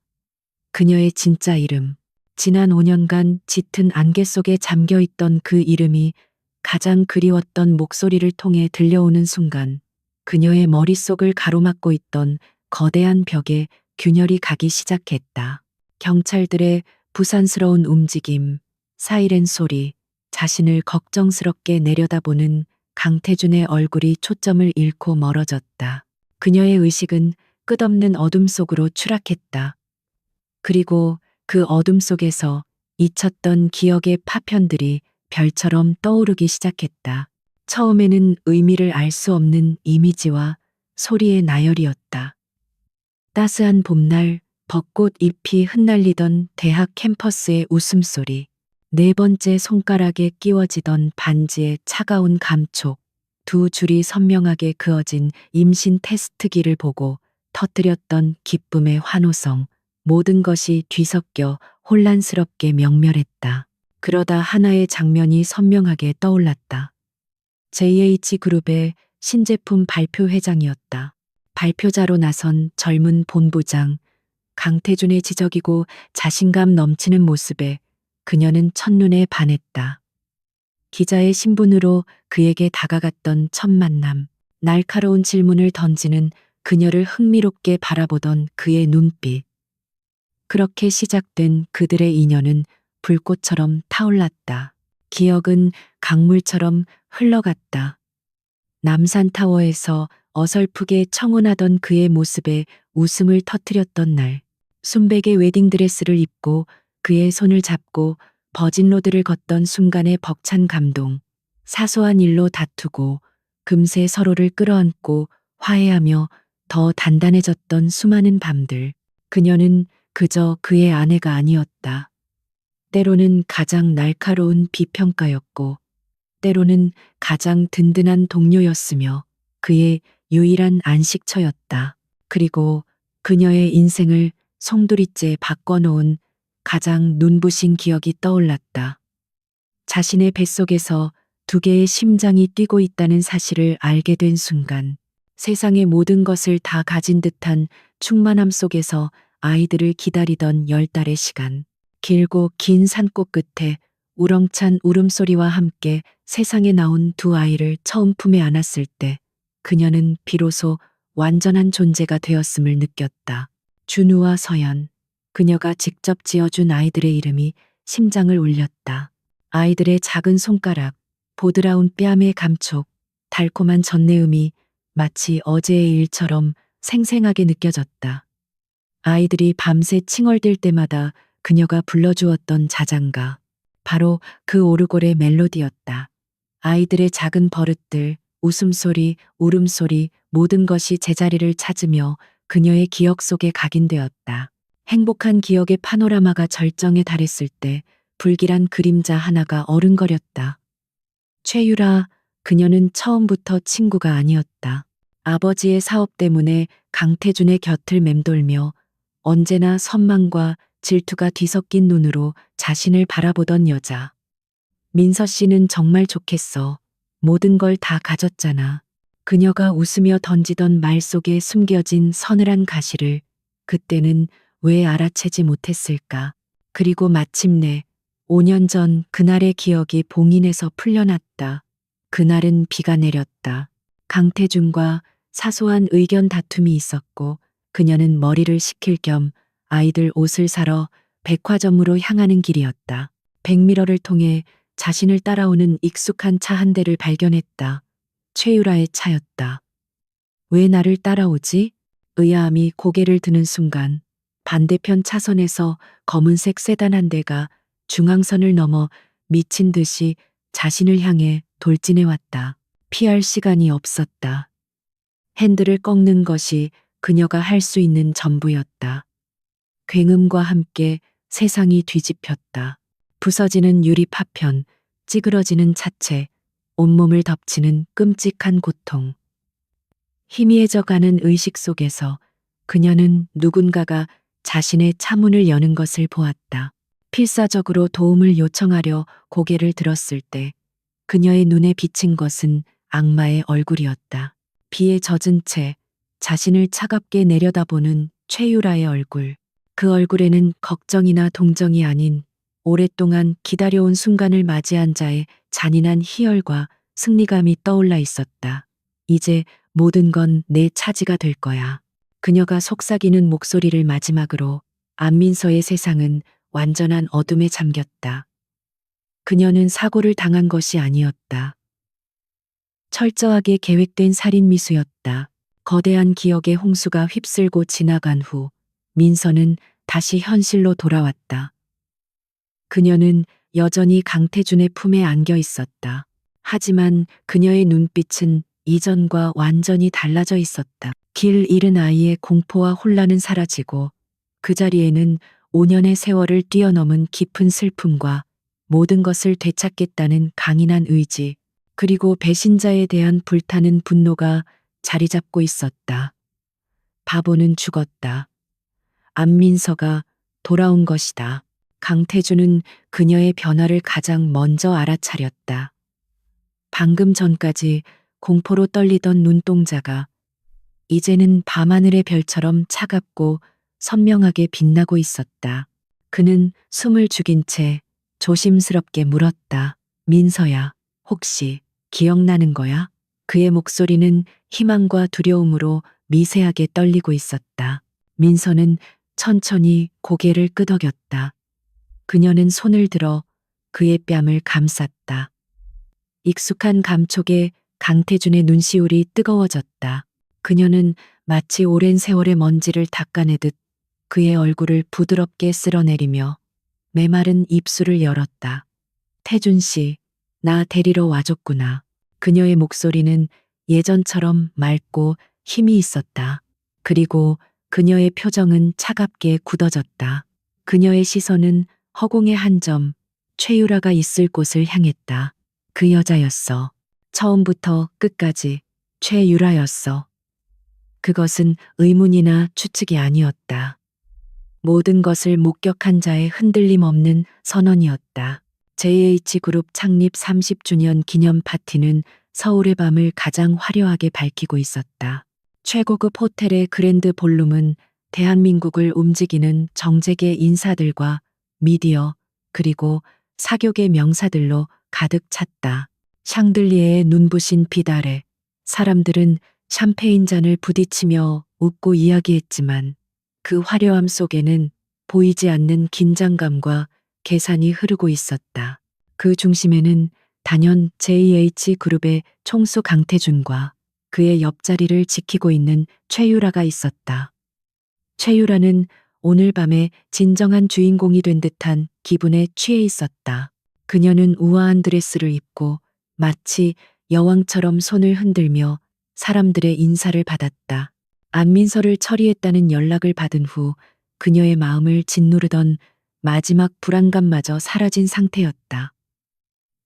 그녀의 진짜 이름. 지난 5년간 짙은 안개 속에 잠겨있던 그 이름이 가장 그리웠던 목소리를 통해 들려오는 순간 그녀의 머릿속을 가로막고 있던 거대한 벽에 균열이 가기 시작했다. 경찰들의 부산스러운 움직임, 사이렌 소리, 자신을 걱정스럽게 내려다보는 강태준의 얼굴이 초점을 잃고 멀어졌다. 그녀의 의식은 끝없는 어둠 속으로 추락했다. 그리고 그 어둠 속에서 잊혔던 기억의 파편들이 별처럼 떠오르기 시작했다. 처음에는 의미를 알 수 없는 이미지와 소리의 나열이었다. 따스한 봄날 벚꽃 잎이 흩날리던 대학 캠퍼스의 웃음소리, 네 번째 손가락에 끼워지던 반지의 차가운 감촉, 두 줄이 선명하게 그어진 임신 테스트기를 보고 터뜨렸던 기쁨의 환호성, 모든 것이 뒤섞여 혼란스럽게 명멸했다. 그러다 하나의 장면이 선명하게 떠올랐다. JH그룹의 신제품 발표 회장이었다. 발표자로 나선 젊은 본부장, 강태준의 지적이고 자신감 넘치는 모습에 그녀는 첫눈에 반했다. 기자의 신분으로 그에게 다가갔던 첫 만남, 날카로운 질문을 던지는 그녀를 흥미롭게 바라보던 그의 눈빛. 그렇게 시작된 그들의 인연은 불꽃처럼 타올랐다. 기억은 강물처럼 흘러갔다. 남산타워에서 어설프게 청혼하던 그의 모습에 웃음을 터뜨렸던 날, 순백의 웨딩드레스를 입고 그의 손을 잡고 버진로드를 걷던 순간의 벅찬 감동, 사소한 일로 다투고 금세 서로를 끌어안고 화해하며 더 단단해졌던 수많은 밤들, 그녀는 그저 그의 아내가 아니었다. 때로는 가장 날카로운 비평가였고, 때로는 가장 든든한 동료였으며 그의 유일한 안식처였다. 그리고 그녀의 인생을 송두리째 바꿔놓은 가장 눈부신 기억이 떠올랐다. 자신의 뱃속에서 두 개의 심장이 뛰고 있다는 사실을 알게 된 순간, 세상의 모든 것을 다 가진 듯한 충만함 속에서 아이들을 기다리던 10달의 시간, 길고 긴 산꽃 끝에 우렁찬 울음소리와 함께 세상에 나온 두 아이를 처음 품에 안았을 때 그녀는 비로소 완전한 존재가 되었음을 느꼈다. 준우와 서연, 그녀가 직접 지어준 아이들의 이름이 심장을 울렸다. 아이들의 작은 손가락, 보드라운 뺨의 감촉, 달콤한 전내음이 마치 어제의 일처럼 생생하게 느껴졌다. 아이들이 밤새 칭얼댈 때마다 그녀가 불러주었던 자장가, 바로 그 오르골의 멜로디였다. 아이들의 작은 버릇들, 웃음소리, 울음소리, 모든 것이 제자리를 찾으며 그녀의 기억 속에 각인되었다. 행복한 기억의 파노라마가 절정에 달했을 때 불길한 그림자 하나가 어른거렸다. 최유라, 그녀는 처음부터 친구가 아니었다. 아버지의 사업 때문에 강태준의 곁을 맴돌며 언제나 선망과 질투가 뒤섞인 눈으로 자신을 바라보던 여자. 민서 씨는 정말 좋겠어. 모든 걸 다 가졌잖아. 그녀가 웃으며 던지던 말 속에 숨겨진 서늘한 가시를 그때는 왜 알아채지 못했을까. 그리고 마침내 5년 전 그날의 기억이 봉인해서 풀려났다. 그날은 비가 내렸다. 강태준과 사소한 의견 다툼이 있었고 그녀는 머리를 식힐 겸 아이들 옷을 사러 백화점으로 향하는 길이었다. 백미러를 통해 자신을 따라오는 익숙한 차 한 대를 발견했다. 최유라의 차였다. 왜 나를 따라오지? 의아함이 고개를 드는 순간 반대편 차선에서 검은색 세단 한 대가 중앙선을 넘어 미친 듯이 자신을 향해 돌진해 왔다. 피할 시간이 없었다. 핸들을 꺾는 것이 그녀가 할 수 있는 전부였다. 굉음과 함께 세상이 뒤집혔다. 부서지는 유리 파편, 찌그러지는 차체, 온몸을 덮치는 끔찍한 고통. 희미해져가는 의식 속에서 그녀는 누군가가 자신의 차문을 여는 것을 보았다. 필사적으로 도움을 요청하려 고개를 들었을 때 그녀의 눈에 비친 것은 악마의 얼굴이었다. 비에 젖은 채 자신을 차갑게 내려다보는 최유라의 얼굴. 그 얼굴에는 걱정이나 동정이 아닌 오랫동안 기다려온 순간을 맞이한 자의 잔인한 희열과 승리감이 떠올라 있었다. 이제 모든 건 내 차지가 될 거야. 그녀가 속삭이는 목소리를 마지막으로 안민서의 세상은 완전한 어둠에 잠겼다. 그녀는 사고를 당한 것이 아니었다. 철저하게 계획된 살인 미수였다. 거대한 기억의 홍수가 휩쓸고 지나간 후 민서는 다시 현실로 돌아왔다. 그녀는 여전히 강태준의 품에 안겨 있었다. 하지만 그녀의 눈빛은 이전과 완전히 달라져 있었다. 길 잃은 아이의 공포와 혼란은 사라지고 그 자리에는 5년의 세월을 뛰어넘은 깊은 슬픔과 모든 것을 되찾겠다는 강인한 의지, 그리고 배신자에 대한 불타는 분노가 자리 잡고 있었다. 바보는 죽었다. 안민서가 돌아온 것이다. 강태준은 그녀의 변화를 가장 먼저 알아차렸다. 방금 전까지 공포로 떨리던 눈동자가 이제는 밤하늘의 별처럼 차갑고 선명하게 빛나고 있었다. 그는 숨을 죽인 채 조심스럽게 물었다. 민서야, 혹시 기억나는 거야? 그의 목소리는 희망과 두려움으로 미세하게 떨리고 있었다. 민서는 천천히 고개를 끄덕였다. 그녀는 손을 들어 그의 뺨을 감쌌다. 익숙한 감촉에 강태준의 눈시울이 뜨거워졌다. 그녀는 마치 오랜 세월의 먼지를 닦아내듯 그의 얼굴을 부드럽게 쓸어내리며 메마른 입술을 열었다. 태준 씨, 나 데리러 와줬구나. 그녀의 목소리는 예전처럼 맑고 힘이 있었다. 그리고 그녀의 표정은 차갑게 굳어졌다. 그녀의 시선은 허공의 한 점, 최유라가 있을 곳을 향했다. 그 여자였어. 처음부터 끝까지 최유라였어. 그것은 의문이나 추측이 아니었다. 모든 것을 목격한 자의 흔들림 없는 선언이었다. JH그룹 창립 30주년 기념 파티는 서울의 밤을 가장 화려하게 밝히고 있었다. 최고급 호텔의 그랜드 볼룸은 대한민국을 움직이는 정재계 인사들과 미디어, 그리고 사교계 명사들로 가득 찼다. 샹들리에의 눈부신 빛 아래 사람들은 샴페인 잔을 부딪히며 웃고 이야기했지만 그 화려함 속에는 보이지 않는 긴장감과 계산이 흐르고 있었다. 그 중심에는 단연 JH그룹의 총수 강태준과 그의 옆자리를 지키고 있는 최유라가 있었다. 최유라는 오늘 밤의 진정한 주인공이 된 듯한 기분에 취해 있었다. 그녀는 우아한 드레스를 입고 마치 여왕처럼 손을 흔들며 사람들의 인사를 받았다. 안민서를 처리했다는 연락을 받은 후 그녀의 마음을 짓누르던 마지막 불안감마저 사라진 상태였다.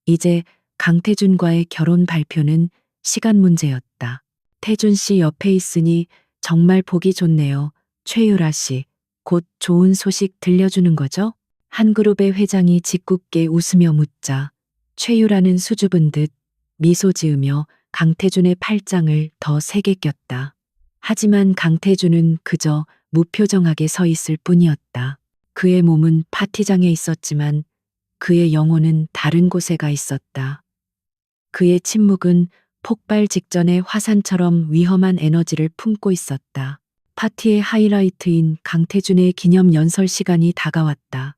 이제 강태준과의 결혼 발표는 시간 문제였다. 태준 씨 옆에 있으니 정말 보기 좋네요. 최유라 씨, 곧 좋은 소식 들려주는 거죠? 한 그룹의 회장이 짓궂게 웃으며 묻자 최유라는 수줍은 듯 미소 지으며 강태준의 팔짱을 더 세게 꼈다. 하지만 강태준은 그저 무표정하게 서 있을 뿐이었다. 그의 몸은 파티장에 있었지만 그의 영혼은 다른 곳에 가 있었다. 그의 침묵은 폭발 직전의 화산처럼 위험한 에너지를 품고 있었다. 파티의 하이라이트인 강태준의 기념 연설 시간이 다가왔다.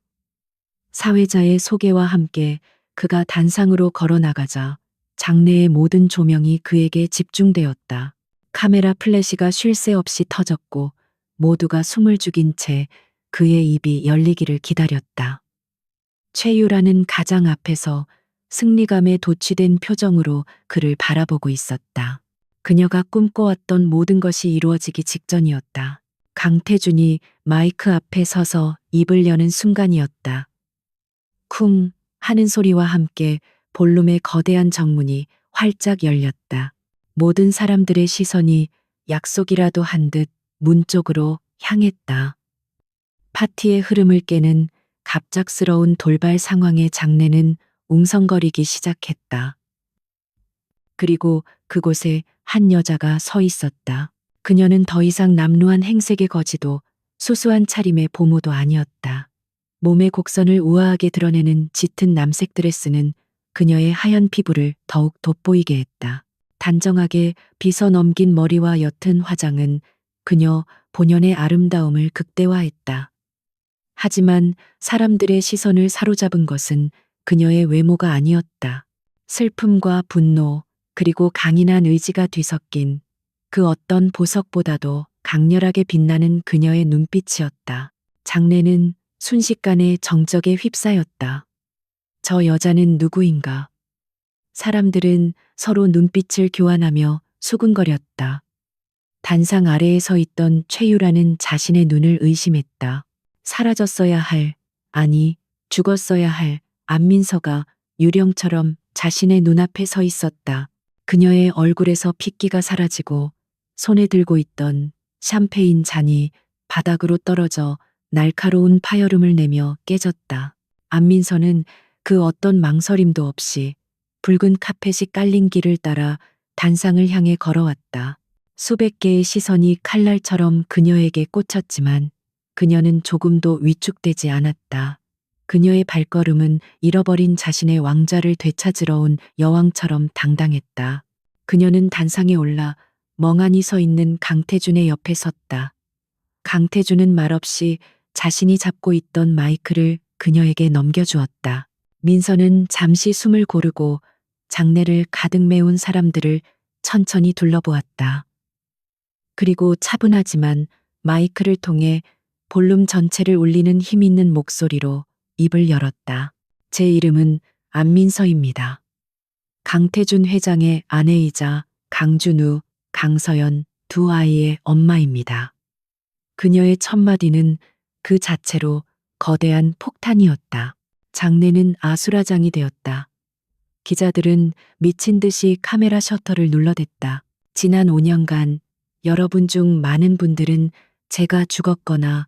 사회자의 소개와 함께 그가 단상으로 걸어나가자 장내의 모든 조명이 그에게 집중되었다. 카메라 플래시가 쉴 새 없이 터졌고 모두가 숨을 죽인 채 그의 입이 열리기를 기다렸다. 최유라는 가장 앞에서 승리감에 도취된 표정으로 그를 바라보고 있었다. 그녀가 꿈꿔왔던 모든 것이 이루어지기 직전이었다. 강태준이 마이크 앞에 서서 입을 여는 순간이었다. 쿵 하는 소리와 함께 볼룸의 거대한 정문이 활짝 열렸다. 모든 사람들의 시선이 약속이라도 한 듯 문 쪽으로 향했다. 파티의 흐름을 깨는 갑작스러운 돌발 상황의 장내는 웅성거리기 시작했다. 그리고 그곳에 한 여자가 서 있었다. 그녀는 더 이상 남루한 행색의 거지도 수수한 차림의 보모도 아니었다. 몸의 곡선을 우아하게 드러내는 짙은 남색 드레스는 그녀의 하얀 피부를 더욱 돋보이게 했다. 단정하게 빗어 넘긴 머리와 옅은 화장은 그녀 본연의 아름다움을 극대화했다. 하지만 사람들의 시선을 사로잡은 것은 그녀의 외모가 아니었다. 슬픔과 분노, 그리고 강인한 의지가 뒤섞인 그 어떤 보석보다도 강렬하게 빛나는 그녀의 눈빛이었다. 장내는 순식간에 정적에 휩싸였다. 저 여자는 누구인가? 사람들은 서로 눈빛을 교환하며 수군거렸다. 단상 아래에 서 있던 최유라는 자신의 눈을 의심했다. 사라졌어야 할, 아니, 죽었어야 할 안민서가 유령처럼 자신의 눈앞에 서 있었다. 그녀의 얼굴에서 핏기가 사라지고 손에 들고 있던 샴페인 잔이 바닥으로 떨어져 날카로운 파열음을 내며 깨졌다. 안민서는 그 어떤 망설임도 없이 붉은 카펫이 깔린 길을 따라 단상을 향해 걸어왔다. 수백 개의 시선이 칼날처럼 그녀에게 꽂혔지만 그녀는 조금도 위축되지 않았다. 그녀의 발걸음은 잃어버린 자신의 왕좌를 되찾으러 온 여왕처럼 당당했다. 그녀는 단상에 올라 멍하니 서 있는 강태준의 옆에 섰다. 강태준은 말없이 자신이 잡고 있던 마이크를 그녀에게 넘겨주었다. 민서는 잠시 숨을 고르고 장내를 가득 메운 사람들을 천천히 둘러보았다. 그리고 차분하지만 마이크를 통해 볼륨 전체를 울리는 힘 있는 목소리로 입을 열었다. 제 이름은 안민서입니다. 강태준 회장의 아내이자 강준우, 강서연 두 아이의 엄마입니다. 그녀의 첫마디는 그 자체로 거대한 폭탄이었다. 장내는 아수라장이 되었다. 기자들은 미친 듯이 카메라 셔터를 눌러댔다. 지난 5년간 여러분 중 많은 분들은 제가 죽었거나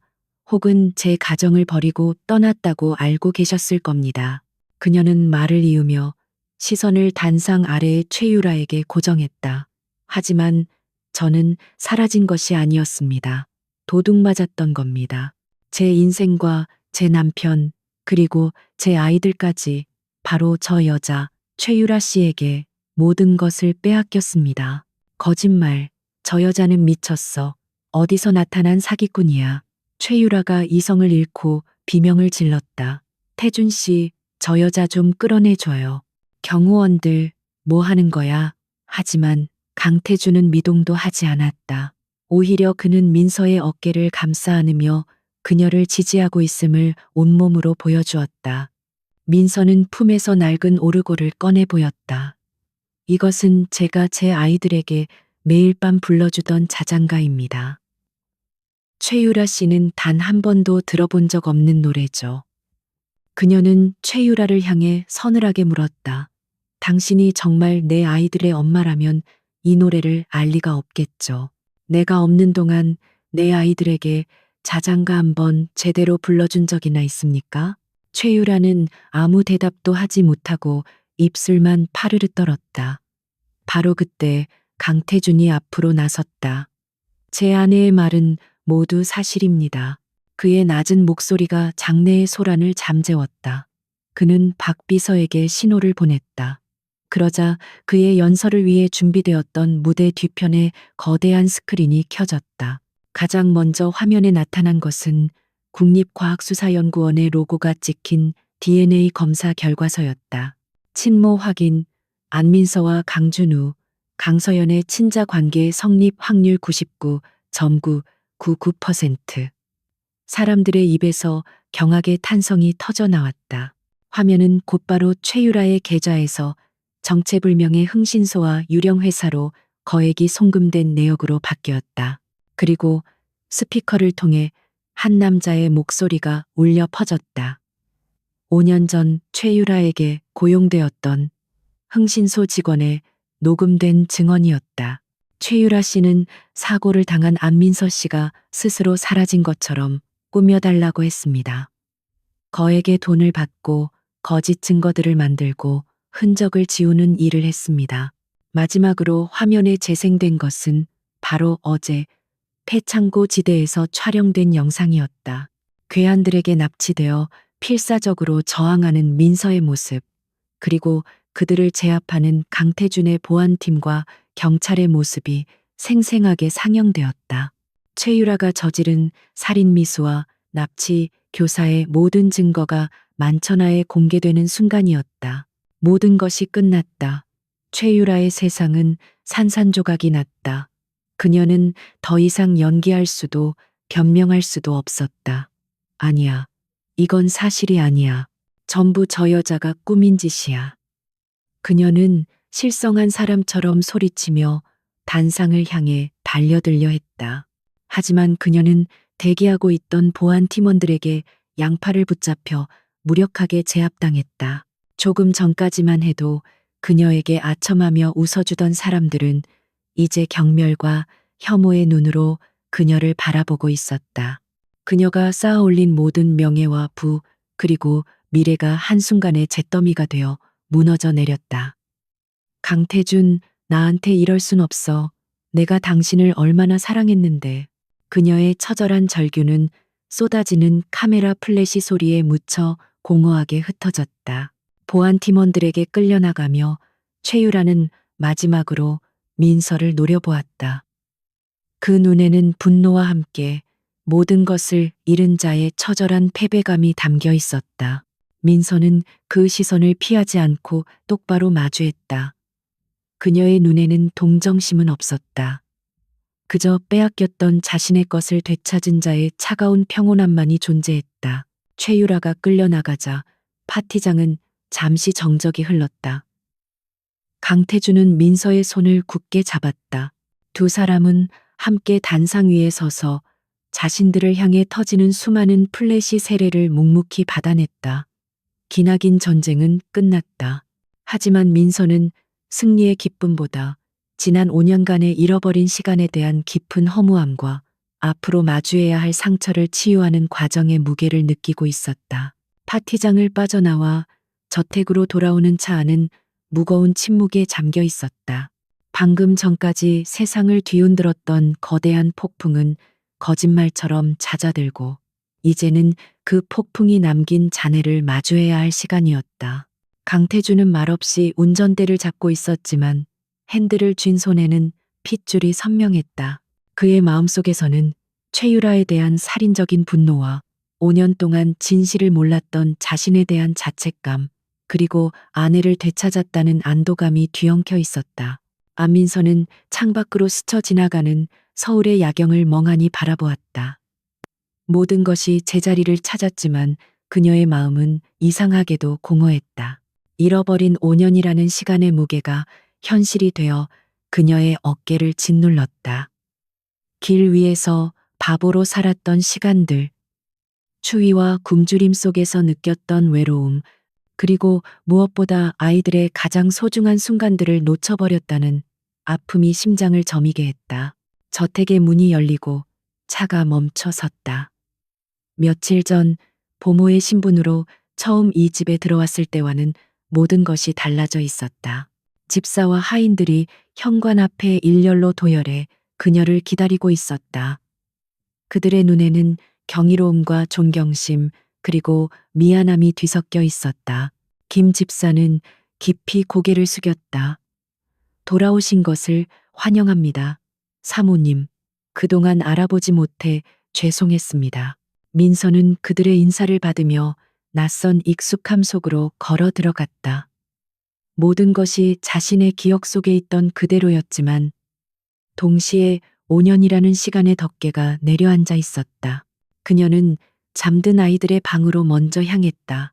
혹은 제 가정을 버리고 떠났다고 알고 계셨을 겁니다. 그녀는 말을 이으며 시선을 단상 아래의 최유라에게 고정했다. 하지만 저는 사라진 것이 아니었습니다. 도둑 맞았던 겁니다. 제 인생과 제 남편, 그리고 제 아이들까지 바로 저 여자 최유라 씨에게 모든 것을 빼앗겼습니다. 거짓말, 저 여자는 미쳤어. 어디서 나타난 사기꾼이야. 최유라가 이성을 잃고 비명을 질렀다. 태준 씨, 저 여자 좀 끌어내줘요. 경호원들, 뭐 하는 거야? 하지만 강태준은 미동도 하지 않았다. 오히려 그는 민서의 어깨를 감싸 안으며 그녀를 지지하고 있음을 온몸으로 보여주었다. 민서는 품에서 낡은 오르골을 꺼내 보였다. 이것은 제가 제 아이들에게 매일 밤 불러주던 자장가입니다. 최유라 씨는 단 한 번도 들어본 적 없는 노래죠. 그녀는 최유라를 향해 서늘하게 물었다. 당신이 정말 내 아이들의 엄마라면 이 노래를 알 리가 없겠죠. 내가 없는 동안 내 아이들에게 자장가 한번 제대로 불러준 적이나 있습니까? 최유라는 아무 대답도 하지 못하고 입술만 파르르 떨었다. 바로 그때 강태준이 앞으로 나섰다. 제 아내의 말은 모두 사실입니다. 그의 낮은 목소리가 장내의 소란을 잠재웠다. 그는 박 비서에게 신호를 보냈다. 그러자 그의 연설을 위해 준비되었던 무대 뒤편에 거대한 스크린이 켜졌다. 가장 먼저 화면에 나타난 것은 국립과학수사연구원의 로고가 찍힌 DNA 검사 결과서였다. 친모 확인, 안민서와 강준우, 강서연의 친자 관계 성립 확률 99.999%. 사람들의 입에서 경악의 탄성이 터져 나왔다. 화면은 곧바로 최유라의 계좌에서 정체불명의 흥신소와 유령회사로 거액이 송금된 내역으로 바뀌었다. 그리고 스피커를 통해 한 남자의 목소리가 울려 퍼졌다. 5년 전 최유라에게 고용되었던 흥신소 직원의 녹음된 증언이었다. 최유라 씨는 사고를 당한 안민서 씨가 스스로 사라진 것처럼 꾸며달라고 했습니다. 거액의 돈을 받고 거짓 증거들을 만들고 흔적을 지우는 일을 했습니다. 마지막으로 화면에 재생된 것은 바로 어제 폐창고 지대에서 촬영된 영상이었다. 괴한들에게 납치되어 필사적으로 저항하는 민서의 모습, 그리고 그들을 제압하는 강태준의 보안팀과 경찰의 모습이 생생하게 상영되었다. 최유라가 저지른 살인미수와 납치, 교사의 모든 증거가 만천하에 공개되는 순간이었다. 모든 것이 끝났다. 최유라의 세상은 산산조각이 났다. 그녀는 더 이상 연기할 수도 변명할 수도 없었다. 아니야. 이건 사실이 아니야. 전부 저 여자가 꾸민 짓이야. 그녀는 실성한 사람처럼 소리치며 단상을 향해 달려들려 했다. 하지만 그녀는 대기하고 있던 보안 팀원들에게 양팔을 붙잡혀 무력하게 제압당했다. 조금 전까지만 해도 그녀에게 아첨하며 웃어주던 사람들은 이제 경멸과 혐오의 눈으로 그녀를 바라보고 있었다. 그녀가 쌓아올린 모든 명예와 부, 그리고 미래가 한순간에 잿더미가 되어 무너져 내렸다. 강태준, 나한테 이럴 순 없어. 내가 당신을 얼마나 사랑했는데. 그녀의 처절한 절규는 쏟아지는 카메라 플래시 소리에 묻혀 공허하게 흩어졌다. 보안 팀원들에게 끌려나가며 최유라는 마지막으로 민서를 노려보았다. 그 눈에는 분노와 함께 모든 것을 잃은 자의 처절한 패배감이 담겨 있었다. 민서는 그 시선을 피하지 않고 똑바로 마주했다. 그녀의 눈에는 동정심은 없었다. 그저 빼앗겼던 자신의 것을 되찾은 자의 차가운 평온함만이 존재했다. 최유라가 끌려나가자 파티장은 잠시 정적이 흘렀다. 강태준은 민서의 손을 굳게 잡았다. 두 사람은 함께 단상 위에 서서 자신들을 향해 터지는 수많은 플래시 세례를 묵묵히 받아냈다. 기나긴 전쟁은 끝났다. 하지만 민서는 승리의 기쁨보다 지난 5년간의 잃어버린 시간에 대한 깊은 허무함과 앞으로 마주해야 할 상처를 치유하는 과정의 무게를 느끼고 있었다. 파티장을 빠져나와 저택으로 돌아오는 차 안은 무거운 침묵에 잠겨 있었다. 방금 전까지 세상을 뒤흔들었던 거대한 폭풍은 거짓말처럼 잦아들고 이제는 그 폭풍이 남긴 잔해를 마주해야 할 시간이었다. 강태준은 말없이 운전대를 잡고 있었지만 핸들을 쥔 손에는 핏줄이 선명했다. 그의 마음속에서는 최유라에 대한 살인적인 분노와 5년 동안 진실을 몰랐던 자신에 대한 자책감, 그리고 아내를 되찾았다는 안도감이 뒤엉켜 있었다. 안민서는 창밖으로 스쳐 지나가는 서울의 야경을 멍하니 바라보았다. 모든 것이 제자리를 찾았지만 그녀의 마음은 이상하게도 공허했다. 잃어버린 5년이라는 시간의 무게가 현실이 되어 그녀의 어깨를 짓눌렀다. 길 위에서 바보로 살았던 시간들, 추위와 굶주림 속에서 느꼈던 외로움, 그리고 무엇보다 아이들의 가장 소중한 순간들을 놓쳐버렸다는 아픔이 심장을 저미게 했다. 저택의 문이 열리고 차가 멈춰 섰다. 며칠 전 보모의 신분으로 처음 이 집에 들어왔을 때와는 모든 것이 달라져 있었다. 집사와 하인들이 현관 앞에 일렬로 도열해 그녀를 기다리고 있었다. 그들의 눈에는 경이로움과 존경심, 그리고 미안함이 뒤섞여 있었다. 김 집사는 깊이 고개를 숙였다. 돌아오신 것을 환영합니다. 사모님, 그동안 알아보지 못해 죄송했습니다. 민서는 그들의 인사를 받으며 낯선 익숙함 속으로 걸어 들어갔다. 모든 것이 자신의 기억 속에 있던 그대로였지만 동시에 5년이라는 시간의 덮개가 내려앉아 있었다. 그녀는 잠든 아이들의 방으로 먼저 향했다.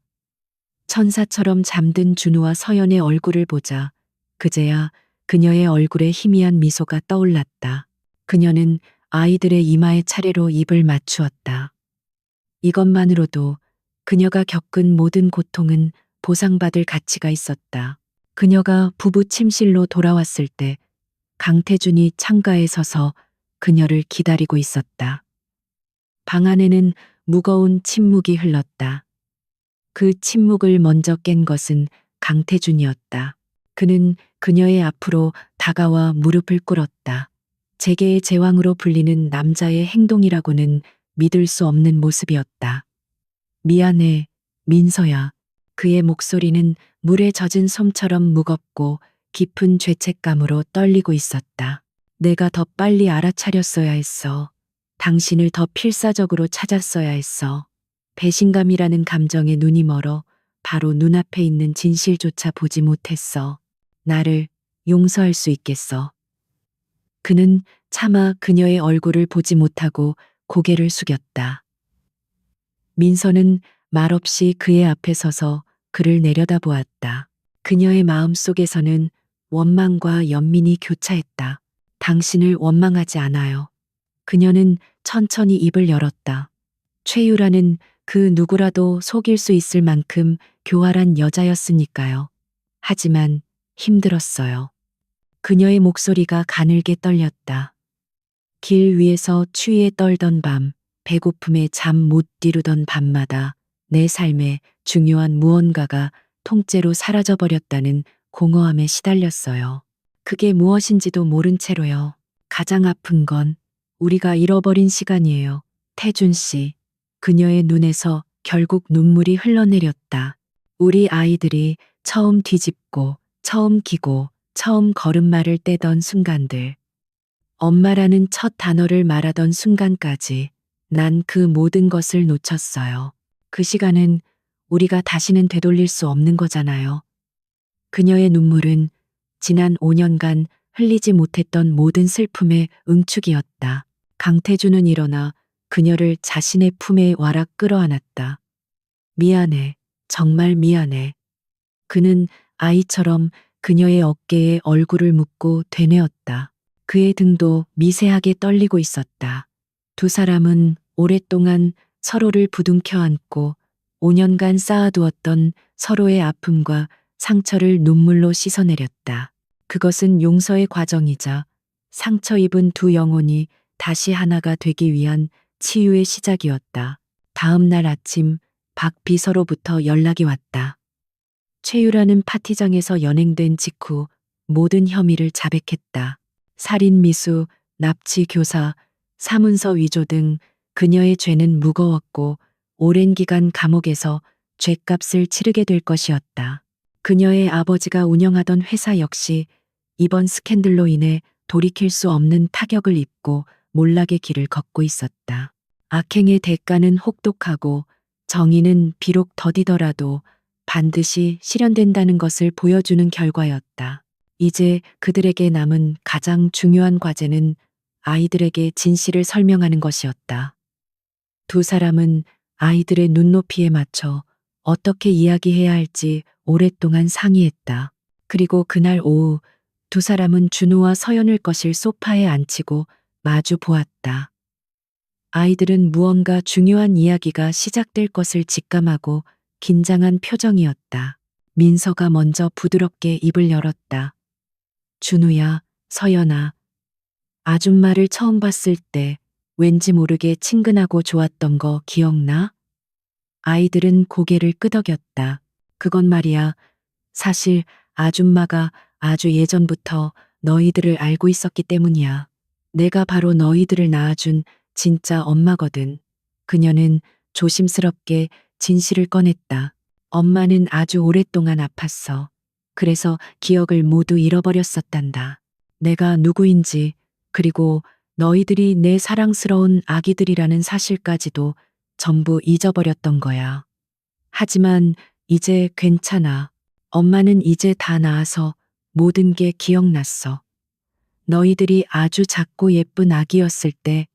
천사처럼 잠든 준우와 서연의 얼굴을 보자 그제야 그녀의 얼굴에 희미한 미소가 떠올랐다. 그녀는 아이들의 이마에 차례로 입을 맞추었다. 이것만으로도 그녀가 겪은 모든 고통은 보상받을 가치가 있었다. 그녀가 부부 침실로 돌아왔을 때 강태준이 창가에 서서 그녀를 기다리고 있었다. 방 안에는 무거운 침묵이 흘렀다. 그 침묵을 먼저 깬 것은 강태준이었다. 그는 그녀의 앞으로 다가와 무릎을 꿇었다. 재계의 제왕으로 불리는 남자의 행동이라고는 믿을 수 없는 모습이었다. 미안해, 민서야. 그의 목소리는 물에 젖은 솜처럼 무겁고 깊은 죄책감으로 떨리고 있었다. 내가 더 빨리 알아차렸어야 했어. 당신을 더 필사적으로 찾았어야 했어. 배신감이라는 감정에 눈이 멀어 바로 눈앞에 있는 진실조차 보지 못했어. 나를 용서할 수 있겠어. 그는 차마 그녀의 얼굴을 보지 못하고 고개를 숙였다. 민서는 말없이 그의 앞에 서서 그를 내려다보았다. 그녀의 마음속에서는 원망과 연민이 교차했다. 당신을 원망하지 않아요. 그녀는 천천히 입을 열었다. 최유라는 그 누구라도 속일 수 있을 만큼 교활한 여자였으니까요. 하지만 힘들었어요. 그녀의 목소리가 가늘게 떨렸다. 길 위에서 추위에 떨던 밤, 배고픔에 잠 못 이루던 밤마다 내 삶에 중요한 무언가가 통째로 사라져버렸다는 공허함에 시달렸어요. 그게 무엇인지도 모른 채로요. 가장 아픈 건 우리가 잃어버린 시간이에요. 태준 씨. 그녀의 눈에서 결국 눈물이 흘러내렸다. 우리 아이들이 처음 뒤집고, 처음 기고, 처음 걸음마를 떼던 순간들. 엄마라는 첫 단어를 말하던 순간까지 난 그 모든 것을 놓쳤어요. 그 시간은 우리가 다시는 되돌릴 수 없는 거잖아요. 그녀의 눈물은 지난 5년간 흘리지 못했던 모든 슬픔의 응축이었다. 강태준은 일어나 그녀를 자신의 품에 와락 끌어안았다. 미안해. 정말 미안해. 그는 아이처럼 그녀의 어깨에 얼굴을 묻고 되뇌었다. 그의 등도 미세하게 떨리고 있었다. 두 사람은 오랫동안 서로를 부둥켜 안고 5년간 쌓아두었던 서로의 아픔과 상처를 눈물로 씻어내렸다. 그것은 용서의 과정이자 상처 입은 두 영혼이 다시 하나가 되기 위한 치유의 시작이었다. 다음 날 아침 박 비서로부터 연락이 왔다. 최유라는 파티장에서 연행된 직후 모든 혐의를 자백했다. 살인 미수, 납치 교사, 사문서 위조 등 그녀의 죄는 무거웠고 오랜 기간 감옥에서 죗값을 치르게 될 것이었다. 그녀의 아버지가 운영하던 회사 역시 이번 스캔들로 인해 돌이킬 수 없는 타격을 입고 몰락의 길을 걷고 있었다. 악행의 대가는 혹독하고 정의는 비록 더디더라도 반드시 실현된다는 것을 보여주는 결과였다. 이제 그들에게 남은 가장 중요한 과제는 아이들에게 진실을 설명하는 것이었다. 두 사람은 아이들의 눈높이에 맞춰 어떻게 이야기해야 할지 오랫동안 상의했다. 그리고 그날 오후 두 사람은 준우와 서연을 거실 소파에 앉히고 마주 보았다. 아이들은 무언가 중요한 이야기가 시작될 것을 직감하고 긴장한 표정이었다. 민서가 먼저 부드럽게 입을 열었다. 준우야, 서연아. 아줌마를 처음 봤을 때 왠지 모르게 친근하고 좋았던 거 기억나? 아이들은 고개를 끄덕였다. 그건 말이야. 사실 아줌마가 아주 예전부터 너희들을 알고 있었기 때문이야. 내가 바로 너희들을 낳아준 진짜 엄마거든. 그녀는 조심스럽게 진실을 꺼냈다. 엄마는 아주 오랫동안 아팠어. 그래서 기억을 모두 잃어버렸었단다. 내가 누구인지, 그리고 너희들이 내 사랑스러운 아기들이라는 사실까지도 전부 잊어버렸던 거야. 하지만 이제 괜찮아. 엄마는 이제 다 나아서 모든 게 기억났어. 너희들이 아주 작고 예쁜 아기였을 때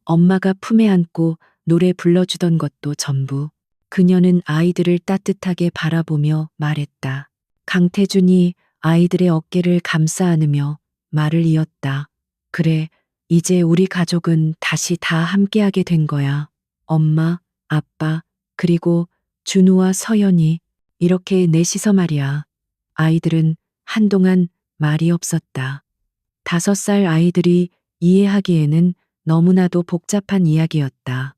엄마가 품에 안고 노래 불러주던 것도 전부. 그녀는 아이들을 따뜻하게 바라보며 말했다. 강태준이 아이들의 어깨를 감싸 안으며 말을 이었다. 그래, 이제 우리 가족은 다시 다 함께하게 된 거야. 엄마, 아빠, 그리고 준우와 서연이 이렇게 넷이서 말이야. 아이들은 한동안 말이 없었다. 5살 아이들이 이해하기에는 너무나도 복잡한 이야기였다.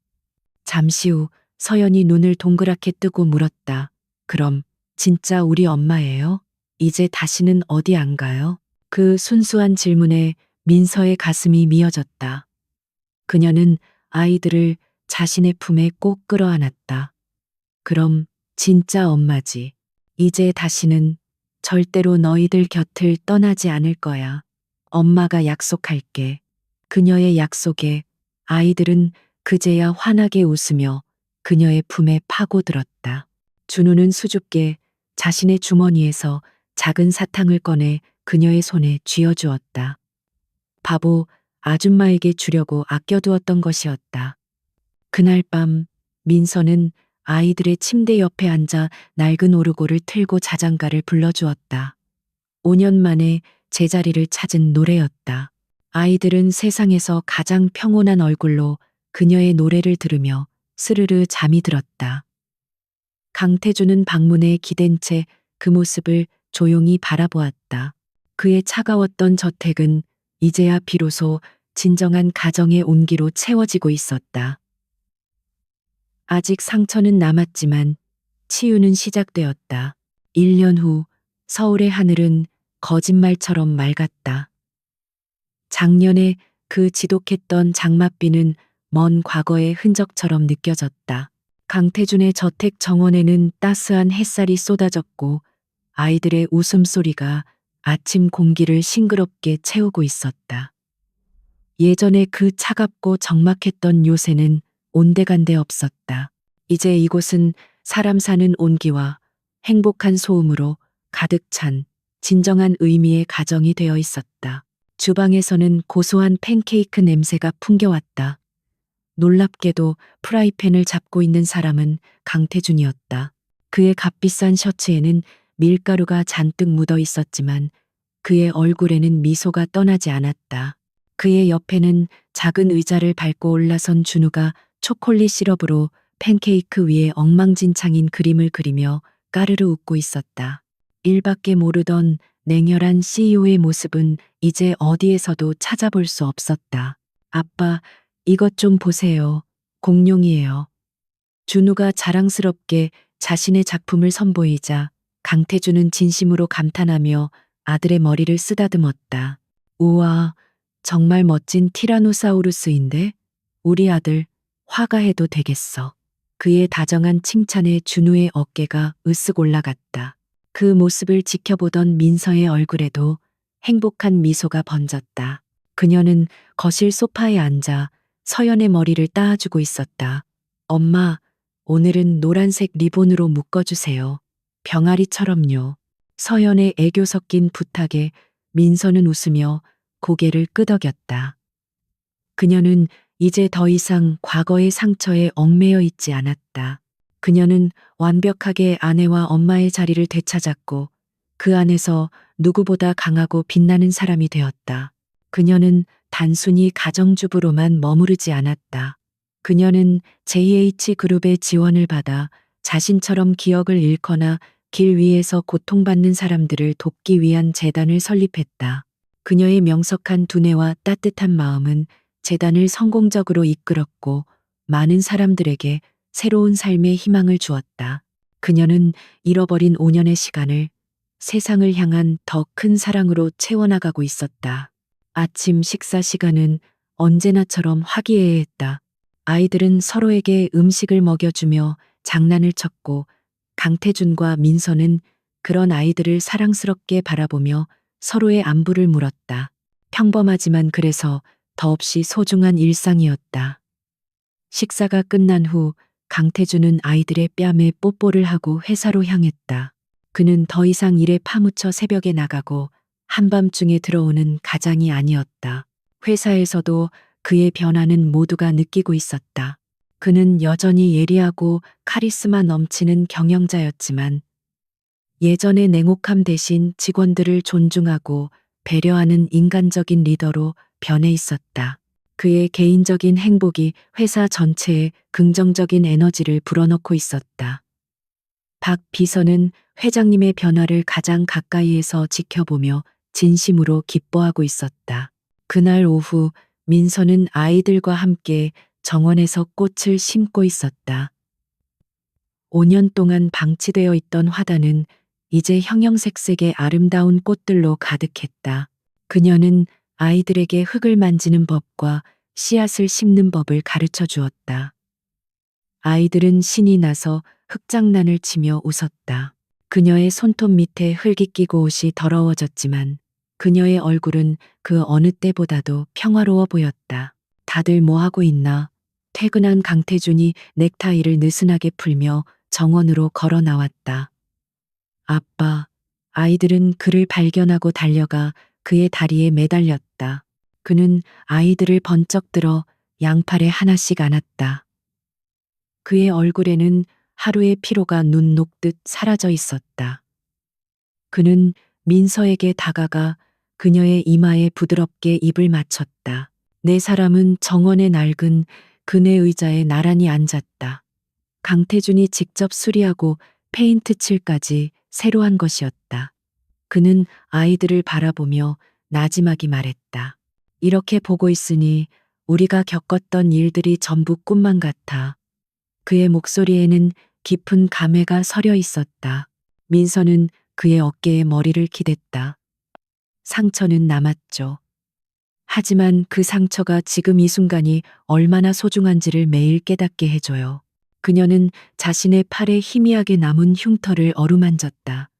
잠시 후 서연이 눈을 동그랗게 뜨고 물었다. 그럼 진짜 우리 엄마예요? 이제 다시는 어디 안 가요? 그 순수한 질문에 민서의 가슴이 미어졌다. 그녀는 아이들을 자신의 품에 꼭 끌어안았다. 그럼 진짜 엄마지. 이제 다시는 절대로 너희들 곁을 떠나지 않을 거야. 엄마가 약속할게. 그녀의 약속에 아이들은 그제야 환하게 웃으며 그녀의 품에 파고들었다. 준우는 수줍게 자신의 주머니에서 작은 사탕을 꺼내 그녀의 손에 쥐어주었다. 바보, 아줌마에게 주려고 아껴두었던 것이었다. 그날 밤 민서는 아이들의 침대 옆에 앉아 낡은 오르골을 틀고 자장가를 불러주었다. 5년 만에 제자리를 찾은 노래였다. 아이들은 세상에서 가장 평온한 얼굴로 그녀의 노래를 들으며 스르르 잠이 들었다. 강태준은 방문에 기댄 채 그 모습을 조용히 바라보았다. 그의 차가웠던 저택은 이제야 비로소 진정한 가정의 온기로 채워지고 있었다. 아직 상처는 남았지만 치유는 시작되었다. 1년 후 서울의 하늘은 거짓말처럼 맑았다. 작년에 그 지독했던 장맛비는 먼 과거의 흔적처럼 느껴졌다. 강태준의 저택 정원에는 따스한 햇살이 쏟아졌고 아이들의 웃음소리가 아침 공기를 싱그럽게 채우고 있었다. 예전에 그 차갑고 적막했던 요새는 온데간데 없었다. 이제 이곳은 사람 사는 온기와 행복한 소음으로 가득 찬 진정한 의미의 가정이 되어 있었다. 주방에서는 고소한 팬케이크 냄새가 풍겨왔다. 놀랍게도 프라이팬을 잡고 있는 사람은 강태준이었다. 그의 값비싼 셔츠에는 밀가루가 잔뜩 묻어 있었지만 그의 얼굴에는 미소가 떠나지 않았다. 그의 옆에는 작은 의자를 밟고 올라선 준우가 초콜릿 시럽으로 팬케이크 위에 엉망진창인 그림을 그리며 까르르 웃고 있었다. 일밖에 모르던 냉혈한 CEO의 모습은 이제 어디에서도 찾아볼 수 없었다. 아빠, 이것 좀 보세요. 공룡이에요. 준우가 자랑스럽게 자신의 작품을 선보이자 강태준은 진심으로 감탄하며 아들의 머리를 쓰다듬었다. 우와, 정말 멋진 티라노사우루스인데? 우리 아들 화가해도 되겠어. 그의 다정한 칭찬에 준우의 어깨가 으쓱 올라갔다. 그 모습을 지켜보던 민서의 얼굴에도 행복한 미소가 번졌다. 그녀는 거실 소파에 앉아 서연의 머리를 따아주고 있었다. 엄마, 오늘은 노란색 리본으로 묶어주세요. 병아리처럼요. 서연의 애교 섞인 부탁에 민서는 웃으며 고개를 끄덕였다. 그녀는 이제 더 이상 과거의 상처에 얽매여 있지 않았다. 그녀는 완벽하게 아내와 엄마의 자리를 되찾았고 그 안에서 누구보다 강하고 빛나는 사람이 되었다. 그녀는 단순히 가정주부로만 머무르지 않았다. 그녀는 JH그룹의 지원을 받아 자신처럼 기억을 잃거나 길 위에서 고통받는 사람들을 돕기 위한 재단을 설립했다. 그녀의 명석한 두뇌와 따뜻한 마음은 재단을 성공적으로 이끌었고 많은 사람들에게 새로운 삶의 희망을 주었다. 그녀는 잃어버린 5년의 시간을 세상을 향한 더 큰 사랑으로 채워나가고 있었다. 아침 식사 시간은 언제나처럼 화기애애했다. 아이들은 서로에게 음식을 먹여주며 장난을 쳤고 강태준과 민서는 그런 아이들을 사랑스럽게 바라보며 서로의 안부를 물었다. 평범하지만 그래서 더없이 소중한 일상이었다. 식사가 끝난 후 강태준은 아이들의 뺨에 뽀뽀를 하고 회사로 향했다. 그는 더 이상 일에 파묻혀 새벽에 나가고 한밤중에 들어오는 가장이 아니었다. 회사에서도 그의 변화는 모두가 느끼고 있었다. 그는 여전히 예리하고 카리스마 넘치는 경영자였지만 예전의 냉혹함 대신 직원들을 존중하고 배려하는 인간적인 리더로 변해 있었다. 그의 개인적인 행복이 회사 전체에 긍정적인 에너지를 불어넣고 있었다. 박 비서는 회장님의 변화를 가장 가까이에서 지켜보며 진심으로 기뻐하고 있었다. 그날 오후 민서는 아이들과 함께 정원에서 꽃을 심고 있었다. 5년 동안 방치되어 있던 화단은 이제 형형색색의 아름다운 꽃들로 가득했다. 그녀는 아이들에게 흙을 만지는 법과 씨앗을 심는 법을 가르쳐 주었다. 아이들은 신이 나서 흙장난을 치며 웃었다. 그녀의 손톱 밑에 흙이 끼고 옷이 더러워졌지만 그녀의 얼굴은 그 어느 때보다도 평화로워 보였다. 다들 뭐 하고 있나? 퇴근한 강태준이 넥타이를 느슨하게 풀며 정원으로 걸어 나왔다. 아빠, 아이들은 그를 발견하고 달려가 그의 다리에 매달렸다. 그는 아이들을 번쩍 들어 양팔에 하나씩 안았다. 그의 얼굴에는 하루의 피로가 눈 녹듯 사라져 있었다. 그는 민서에게 다가가 그녀의 이마에 부드럽게 입을 맞췄다. 네 사람은 정원의 낡은 그네 의자에 나란히 앉았다. 강태준이 직접 수리하고 페인트 칠까지 새로 한 것이었다. 그는 아이들을 바라보며 나지막이 말했다. 이렇게 보고 있으니 우리가 겪었던 일들이 전부 꿈만 같아. 그의 목소리에는 깊은 감회가 서려 있었다. 민서는 그의 어깨에 머리를 기댔다. 상처는 남았죠. 하지만 그 상처가 지금 이 순간이 얼마나 소중한지를 매일 깨닫게 해줘요. 그녀는 자신의 팔에 희미하게 남은 흉터를 어루만졌다.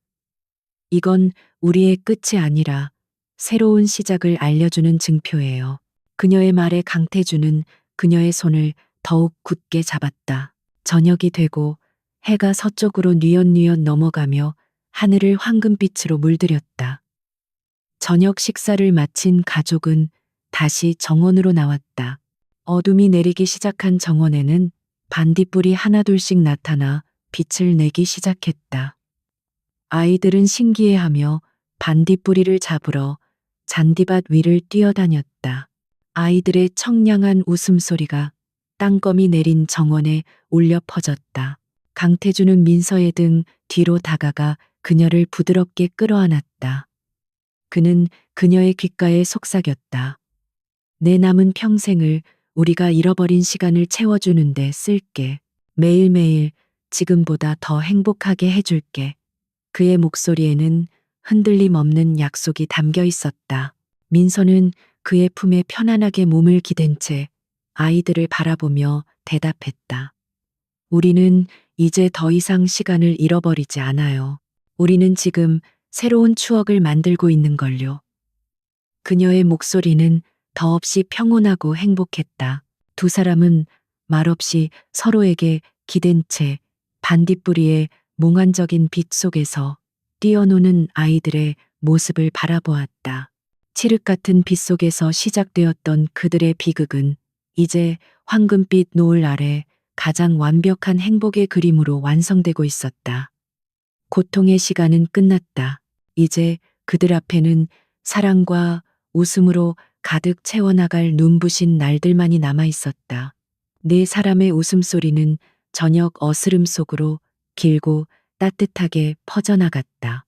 이건 우리의 끝이 아니라 새로운 시작을 알려주는 증표예요. 그녀의 말에 강태주는 그녀의 손을 더욱 굳게 잡았다. 저녁이 되고 해가 서쪽으로 뉘엿뉘엿 넘어가며 하늘을 황금빛으로 물들였다. 저녁 식사를 마친 가족은 다시 정원으로 나왔다. 어둠이 내리기 시작한 정원에는 반딧불이 하나둘씩 나타나 빛을 내기 시작했다. 아이들은 신기해하며 반딧불이를 잡으러 잔디밭 위를 뛰어다녔다. 아이들의 청량한 웃음소리가 땅거미 내린 정원에 울려 퍼졌다. 강태주는 민서의 등 뒤로 다가가 그녀를 부드럽게 끌어안았다. 그는 그녀의 귓가에 속삭였다. 내 남은 평생을 우리가 잃어버린 시간을 채워주는데 쓸게. 매일매일 지금보다 더 행복하게 해줄게. 그의 목소리에는 흔들림 없는 약속이 담겨 있었다. 민서는 그의 품에 편안하게 몸을 기댄 채 아이들을 바라보며 대답했다. 우리는 이제 더 이상 시간을 잃어버리지 않아요. 우리는 지금 새로운 추억을 만들고 있는 걸요. 그녀의 목소리는 더없이 평온하고 행복했다. 두 사람은 말없이 서로에게 기댄 채 반딧불이의 몽환적인 빛 속에서 뛰어노는 아이들의 모습을 바라보았다. 칠흑 같은 빛 속에서 시작되었던 그들의 비극은 이제 황금빛 노을 아래 가장 완벽한 행복의 그림으로 완성되고 있었다. 고통의 시간은 끝났다. 이제 그들 앞에는 사랑과 웃음으로 가득 채워나갈 눈부신 날들만이 남아 있었다. 네 사람의 웃음소리는 저녁 어스름 속으로 길고 따뜻하게 퍼져나갔다.